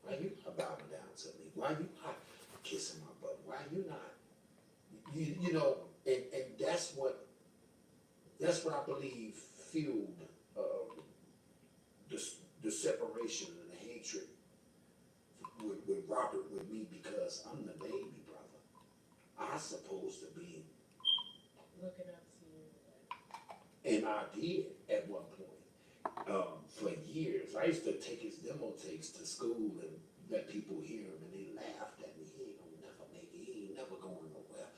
M: Why you not bowing down to me? Why you not kissing my butt? Why you not? You know, and that's what I believe fueled the separation and the hatred with Robert with me, because I'm the baby brother. I'm supposed to be
L: Looking up to you.
M: and I did at one point. For years, I used to take his demo tapes to school and let people hear him, and they laughed at me. He ain't gonna never make it. He ain't never going nowhere.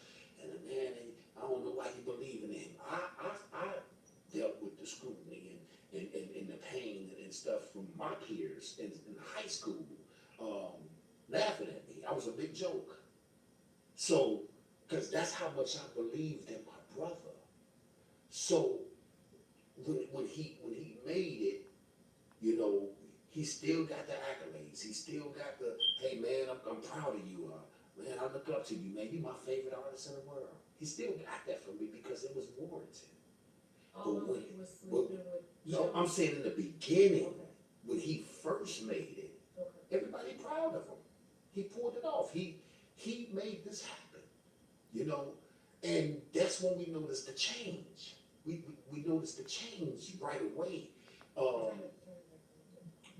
M: And the man, I don't know why you believe in him. I dealt with the scrutiny and the pain and stuff from my peers in high school, laughing at me. I was a big joke. So, because that's how much I believed in my brother. So, when he made it, you know, he still got the accolades. He still got the, hey man, I'm proud of you. Man, I look up to you, man. You my favorite artist in the world. He still got that from me because it was warranted.
L: Although he was sleeping with
M: no, I'm saying in the beginning, when he first made it, everybody proud of him. He pulled it off. He made this happen, you know, and that's when we noticed the change. We noticed the change right away.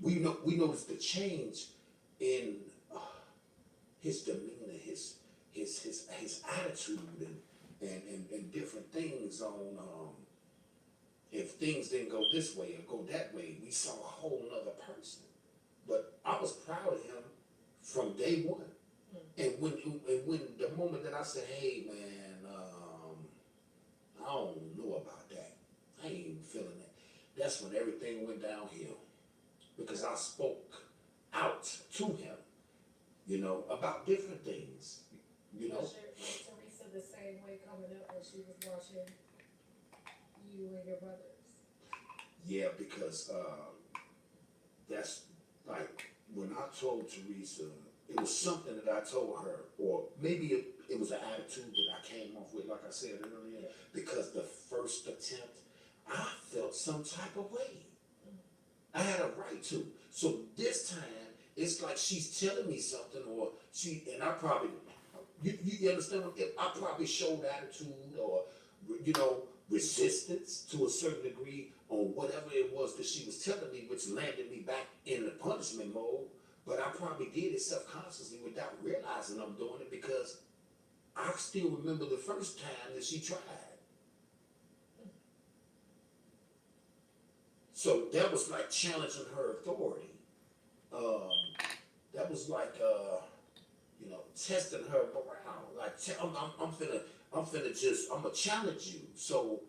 M: We noticed the change in his demeanor, his attitude, and different things on. If things didn't go this way or go that way, we saw a whole nother person. But I was proud of him from day one. And when the moment that I said, hey man, I don't know about that. I ain't even feeling that. That's when everything went downhill. Because I spoke out to him, you know, about different things. You know.
L: Was Teresa the same way coming up when she was watching you and your brothers?
M: Yeah, because that's like when I told Teresa, it was something that I told her, or maybe it was an attitude that I came off with, like I said earlier, because the first attempt, I felt some type of way. I had a right to. So this time, it's like she's telling me something, or and I probably, you understand? I probably showed attitude or, you know, resistance to a certain degree on whatever it was that she was telling me, which landed me back in the punishment mode. But I probably did it subconsciously without realizing I'm doing it, because I still remember the first time that she tried. So that was like challenging her authority. That was like, you know, testing her morale. Like, I'm gonna challenge you. So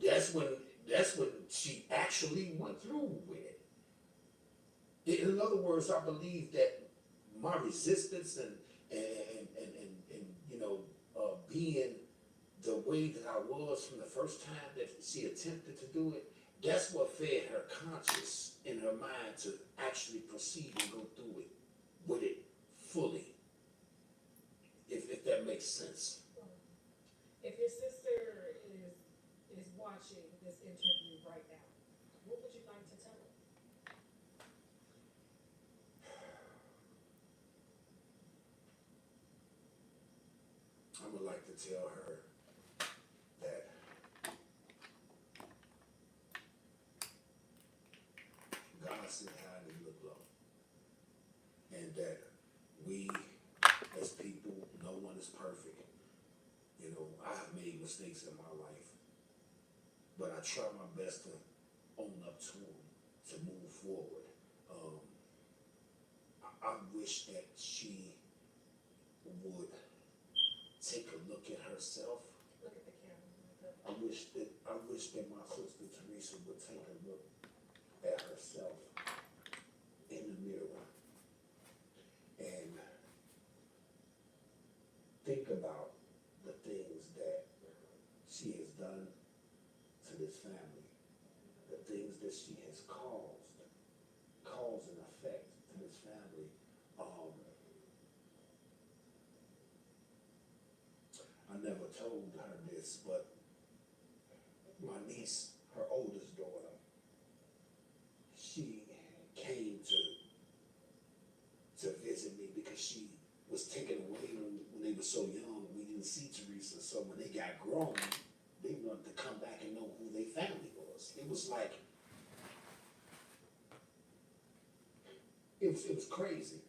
M: that's when she actually went through with it. In other words, I believe that my resistance and you know, being the way that I was from the first time that she attempted to do it, that's what fed her conscience in her mind to actually proceed and go through it with it fully. If that makes sense.
L: If your sister is watching this interview right now, what would you like to tell her?
M: I would like to tell her that God sit high and he look low. And that we, as people, no one is perfect. You know, I have made mistakes in my life, but I try my best to own up to them, to move forward. I wish that she would take a look at herself.
L: Look at the camera.
M: I wish that my sister Teresa would take a look at herself in the mirror and think about the things that she has done to this family, the things that she has cause and effect to this family. I never told her this, but my niece, her oldest daughter, she came to visit me because she was taken away when they were so young. We didn't see Teresa, so when they got grown, they wanted to come back and know who their family was. It was like, it was crazy.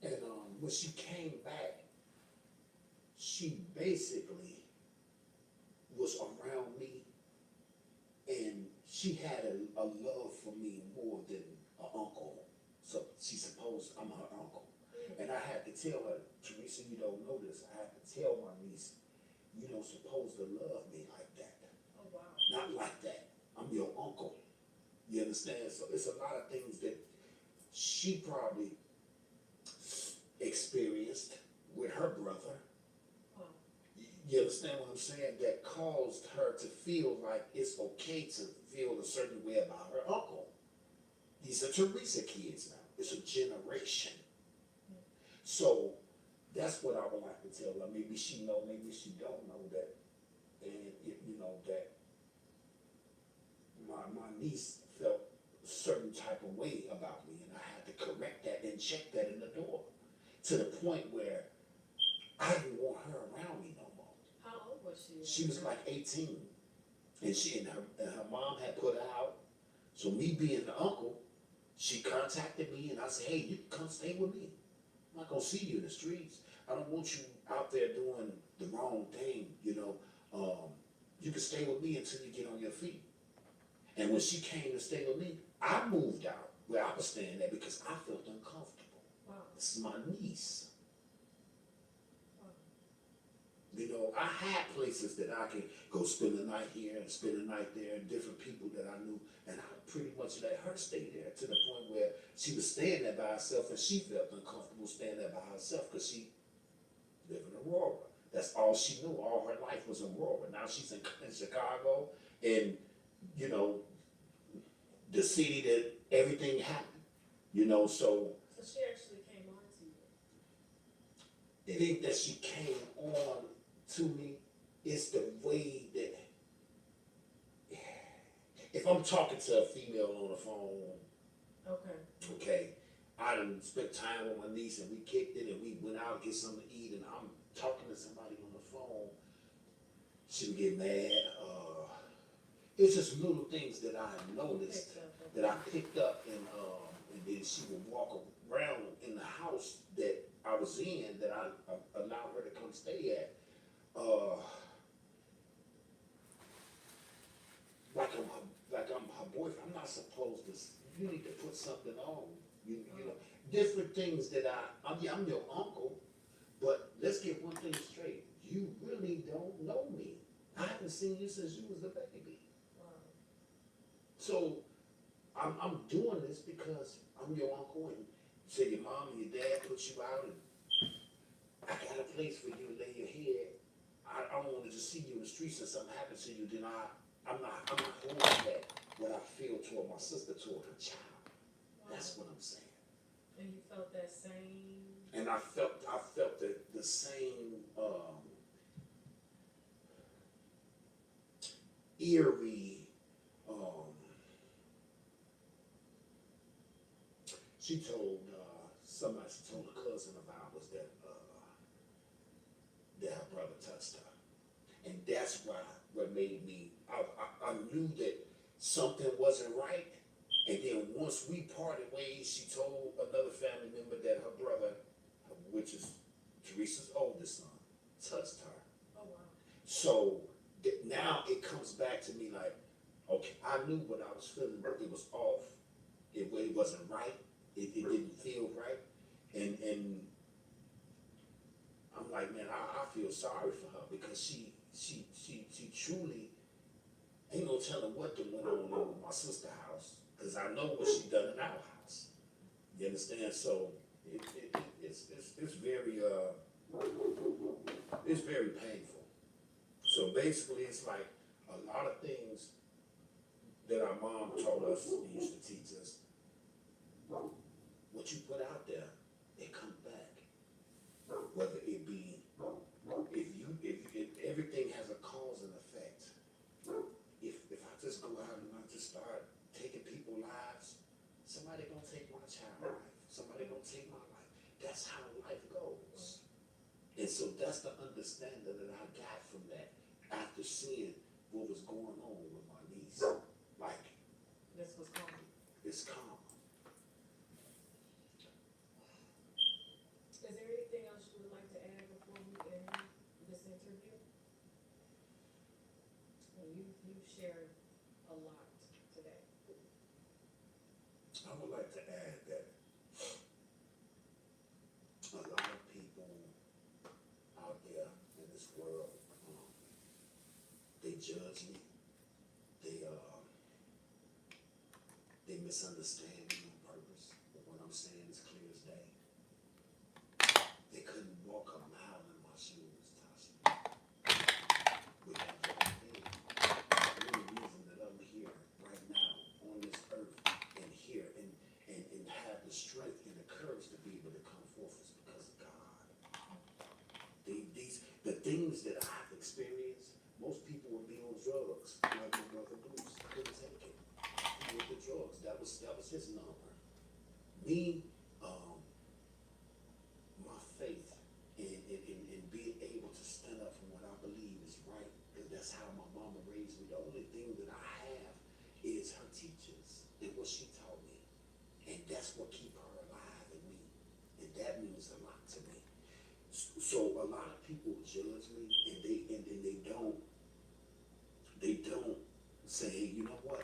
M: And when she came back, she basically was around me, and she had a love for me more than an uncle. So she supposed I'm her uncle. And I had to tell her, Teresa, so you don't know this, I had to tell my niece, you don't supposed to love me like that.
L: Oh, wow.
M: Not like that. I'm your uncle. You understand? So it's a lot of things that she probably experienced with her brother. You understand what I'm saying? That caused her to feel like it's okay to feel a certain way about her uncle. These are Teresa kids now. It's a generation. So that's what I would like to tell her. Maybe she know, maybe she don't know that. And you know that my niece felt a certain type of way about me, and I had to correct that and check that in the door. To the point where I didn't want her around me no more.
L: How old was she?
M: She was like 18, and her mom had put her out. So me being the uncle, she contacted me, and I said, hey, you can come stay with me. I'm not gonna see you in the streets. I don't want you out there doing the wrong thing, you know. You can stay with me until you get on your feet. And when she came to stay with me, I moved out where I was staying at because I felt uncomfortable.
L: Wow.
M: This is my niece. You know, I had places that I could go spend the night here and spend the night there, and different people that I knew, and I pretty much let her stay there to the point where she was staying there by herself, and she felt uncomfortable staying there by herself because she lived in Aurora. That's all she knew. All her life was in Aurora. Now she's in Chicago, and you know, the city that everything happened. You know, so.
L: So she actually came on to you.
M: It ain't that she came on to me, it's the way that, if I'm talking to a female on the phone, okay, I done spent time with my niece and we kicked it and we went out to get something to eat, and I'm talking to somebody on the phone, she would get mad. It's just little things that I noticed, that I picked up, and then she would walk around in the house that I was in, that I allowed her to come stay at. Like I'm her boyfriend. I'm not supposed to. You need to put something on. You know, different things that I'm your uncle, but let's get one thing straight. You really don't know me. I haven't seen you since you was a baby. So I'm doing this because I'm your uncle, and you say your mom and your dad put you out, and I got a place for you to lay your head. I don't want to just see you in the streets and something happens to you, then I'm not holding that what I feel toward my sister, toward her child. That's what I'm saying.
L: And you felt that same.
M: And I felt the same eerie. She told she told a cousin of ours that her brother touched her, and that's what made me. I knew that something wasn't right, and then once we parted ways, she told another family member that her brother, which is Teresa's oldest son, touched her.
L: Oh wow!
M: So now it comes back to me like, okay, I knew what I was feeling, but it was off. It wasn't right. It didn't feel right, and I'm like, man, I feel sorry for her because she truly ain't no telling what went on in my sister's house, because I know what she done in our house. You understand? So it's very painful. So basically, it's like a lot of things that our mom taught us and used to teach us. What you put out there, it comes back. Whether it be, if everything has a cause and effect. If I just go out and I just start taking people's lives, somebody gonna take my child's life. Somebody gonna take my life. That's how life goes. And so that's the understanding that I got from that after seeing what was going on with my niece. Like,
L: This was calm.
M: it's calm.
L: Is there anything else you would like to add before we end this interview? Well, you've shared a lot today.
M: I would like to add that a lot of people judge me. They misunderstand me on purpose. But what I'm saying is clear as day. They couldn't walk a mile in my shoes, Tasha. Without that thing. The only reason that I'm here right now on this earth and here and have the strength and the courage to be able to come forth is because of God. The things that I've experienced, most people would be on drugs. Like my brother Bruce couldn't take it. He went to drugs. That was his number. Me, my faith in being able to stand up for what I believe is right, because that's how my mama raised me. The only thing that I have is her teachings and what she taught me. And that's what keep her alive in me. And that means a lot to me. So a lot of people judge me and they don't say, hey, you know what?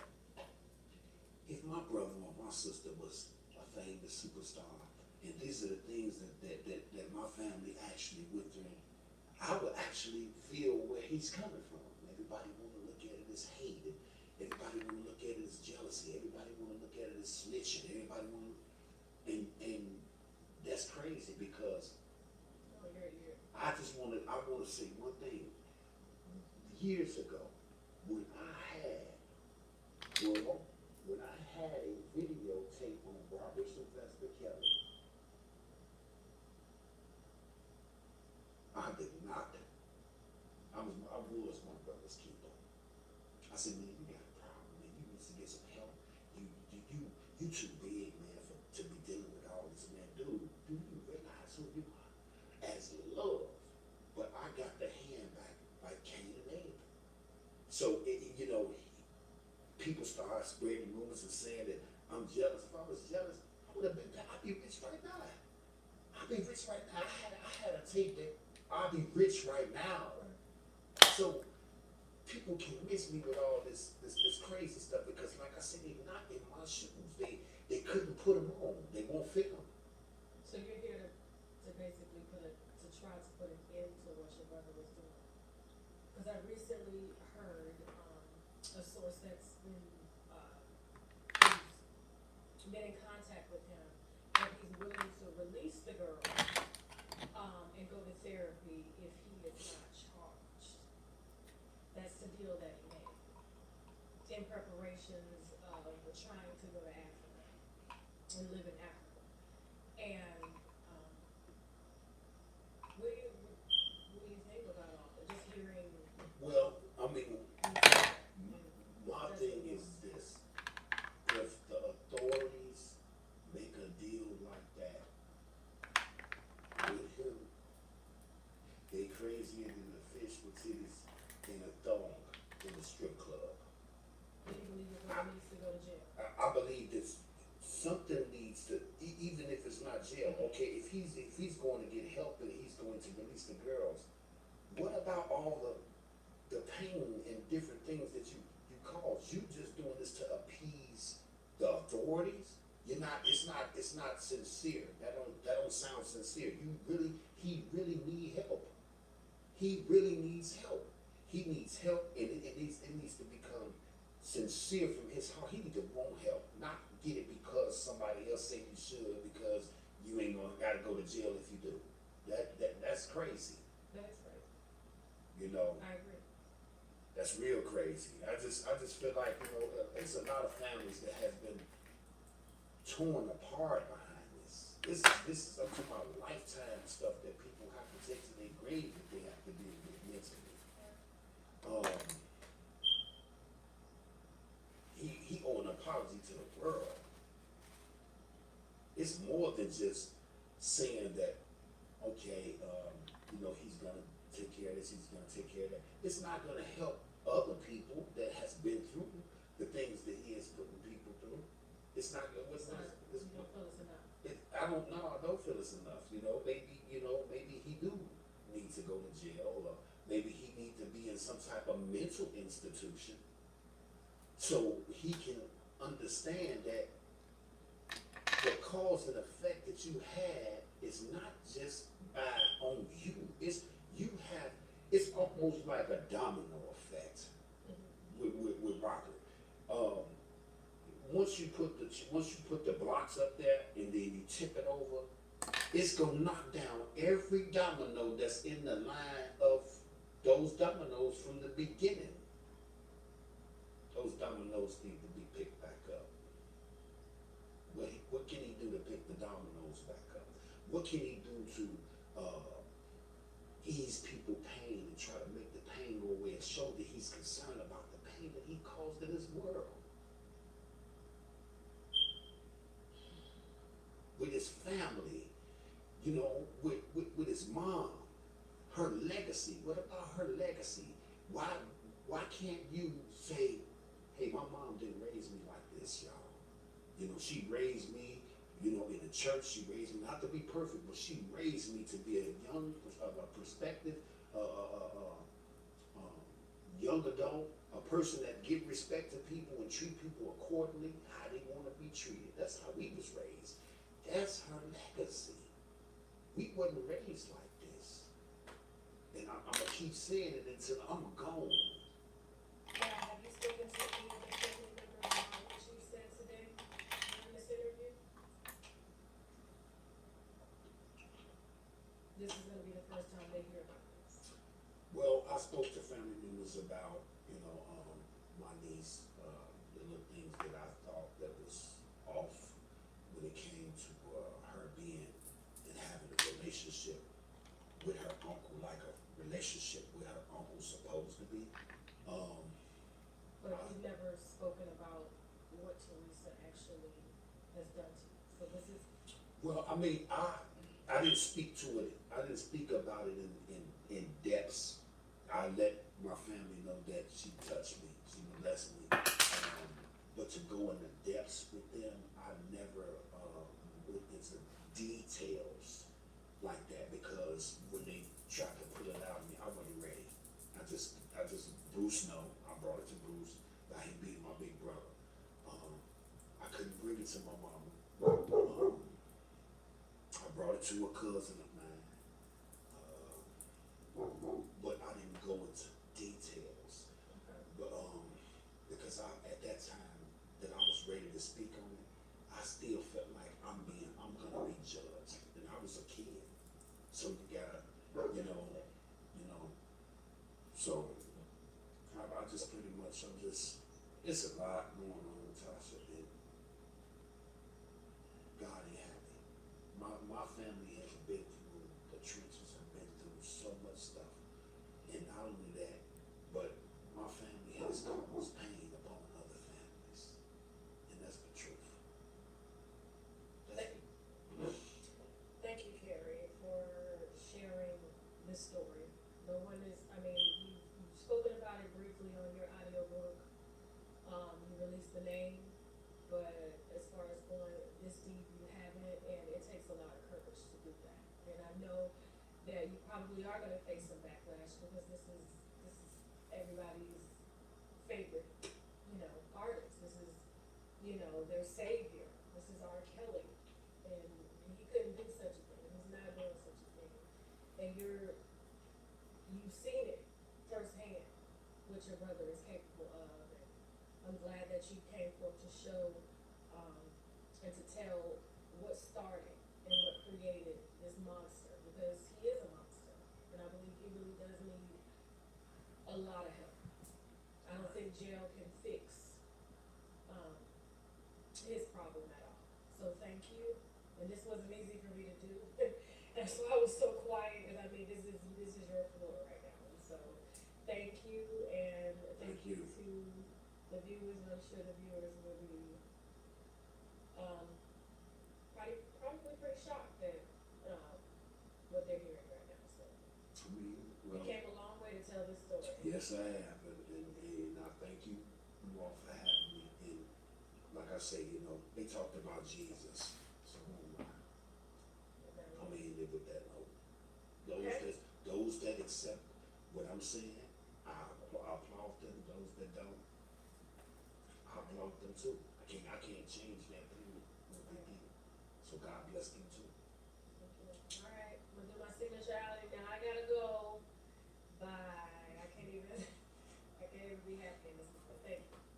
M: If my brother or my sister was a famous superstar, and these are the things that my family actually went through, I would actually feel where he's coming from. Everybody want to look at it as hate. Everybody want to look at it as jealousy. Everybody want to look at it as snitching. Everybody want to, and that's crazy because I want to say one thing. Years ago, when I had a videotape on Robert Sylvester Kelly, I did not. I was my brother's keeper. I said, man, you got a problem, man. You need to get some help. You too big, man, to be dealing with all this, man. Dude, do you realize who you are? As love. But I got the hand back like Cain and Abel. So, people start spreading rumors and saying that I'm jealous. If I was jealous, I'd be rich right now. I'd be rich right now. I had a tape that I'll be rich right now. So people can miss me with all this crazy stuff because, like I said, they're not in my shoes. They couldn't put them on. They won't fit them.
L: So you're here to basically try to put an end to what your brother was doing. Because I recently heard a source that's been in contact with him, that he's willing to release the girl and go to therapy if he is not charged. That's the deal that he made in preparations of trying to go to Africa and live in Africa. And what do you think about all that? Just hearing.
M: Well, I mean, my thing is this: if the authorities make a deal like that with him, they crazier than a fish with titties in a thong in a strip club.
L: Do you believe your brother needs to go to jail?
M: I believe that something needs to, even if it's not jail, okay, if he's going to get help and he's going to release the girls, what about all the pain and different things that you cause? You just doing this to appease the authorities? It's not sincere. That don't sound sincere. He really need help. He really needs help. He needs help, and it needs to become sincere from his heart. He needs to want help, not get it because somebody else say you should, because you ain't gotta go to jail if you do. That's crazy.
L: That is crazy. I agree.
M: That's real crazy. I just feel like, it's a lot of families that have been torn apart behind this. This is up to my lifetime stuff that people have to take to their grave that they have to deal with mentally. He owed an apology to the world. It's more than just saying that, okay, he's gonna take care of this, he's gonna take care of that. It's not gonna help other people that has been through the things that he has putting people through. It's not.
L: You don't feel it's enough.
M: I don't feel it's enough. Maybe he do need to go to jail, or maybe he need to be in some type of mental institution, so he can understand that the cause and effect that you had is not just on you. It's almost like a domino effect. with Robert. Once you put the blocks up there and then you tip it over, it's gonna knock down every domino that's in the line of those dominoes from the beginning. Those dominoes need to be picked back up. What can he do to pick the dominoes back up? What can he do to ease people pain and try to make the pain go away and show that he's concerned about the pain that he caused in this world? With his family, you know, with his mom, her legacy. What about her legacy? Why can't you say, hey, my mom didn't raise me like this, y'all. You know, she raised me, you know, in the church. She raised me not to be perfect, but she raised me to be a young, prospective, young adult, a person that give respect to people and treat people accordingly, how they want to be treated. That's how we was raised. That's her legacy. We wasn't raised like this. And I'm going to keep saying it until I'm gone.
L: Have you spoken to any of the family members about what you said today during this interview? This is gonna be the first time they hear about this.
M: Well, I spoke to family members about, you know, my niece, the little things that I thought that was off when it came to her being and having a relationship with her uncle, like a relationship with her uncle supposed to be.
L: But you've never spoken about what Teresa actually has done to you. So this is.
M: Well, I mean, I didn't speak to it. I didn't speak about it in depths. I let my family know that she touched me, she molested me. But to go into depths with them, I never went into details like that because when they tried to pull it out of me, I wasn't ready. I just Bruce know. I brought it to Bruce that he being my big brother. I couldn't bring it to my mama. I brought it to a cousin of mine. But I didn't go into details. But because at that time that I was ready to speak on it, I still felt like I'm gonna be judged. And I was a kid. So you gotta, you know, so I just pretty much, it's a lot going on, Tasha, and God ain't happy. My family has been through the trenches and been through so much stuff. And not only that, but my family has caused pain upon other families. And that's the truth.
L: Thank you, Carrie, for sharing this story. No one is, I mean, you've spoken about it briefly on your audiobook. You released the name, but as far as going this deep, you haven't, and it takes a lot of courage to do that. And I know that you probably are going to face some backlash because this is everybody's favorite, artist. This is, their savior. This is R. Kelly, and he couldn't do such a thing. He's not doing such a thing, and you've seen it firsthand what your brother is capable of. And I'm glad that you came forth to show and to tell what started and what created this monster, because he is a monster, and I believe he really does need a lot of help. I don't think jail can fix his problem at all. So thank you, and this wasn't easy for me to do. That's why I was so quiet, because I mean this is your floor right now. And so thank you, and thank you to the viewers. I'm sure the viewers will be probably pretty shocked at what they're hearing right now. So you came a long way to tell this story.
M: Yes, I have, and I thank you all for having me. And like I say, they talked about Jesus, so I'm gonna end it with that note. Those that accept what I'm saying, I applaud them. Those that don't, I applaud them too. I can't change that thing what they did. So God bless them too.
L: All right, I'm gonna do my signature out, and now I gotta go. Bye. I can't even never be happy in this life. Thank you.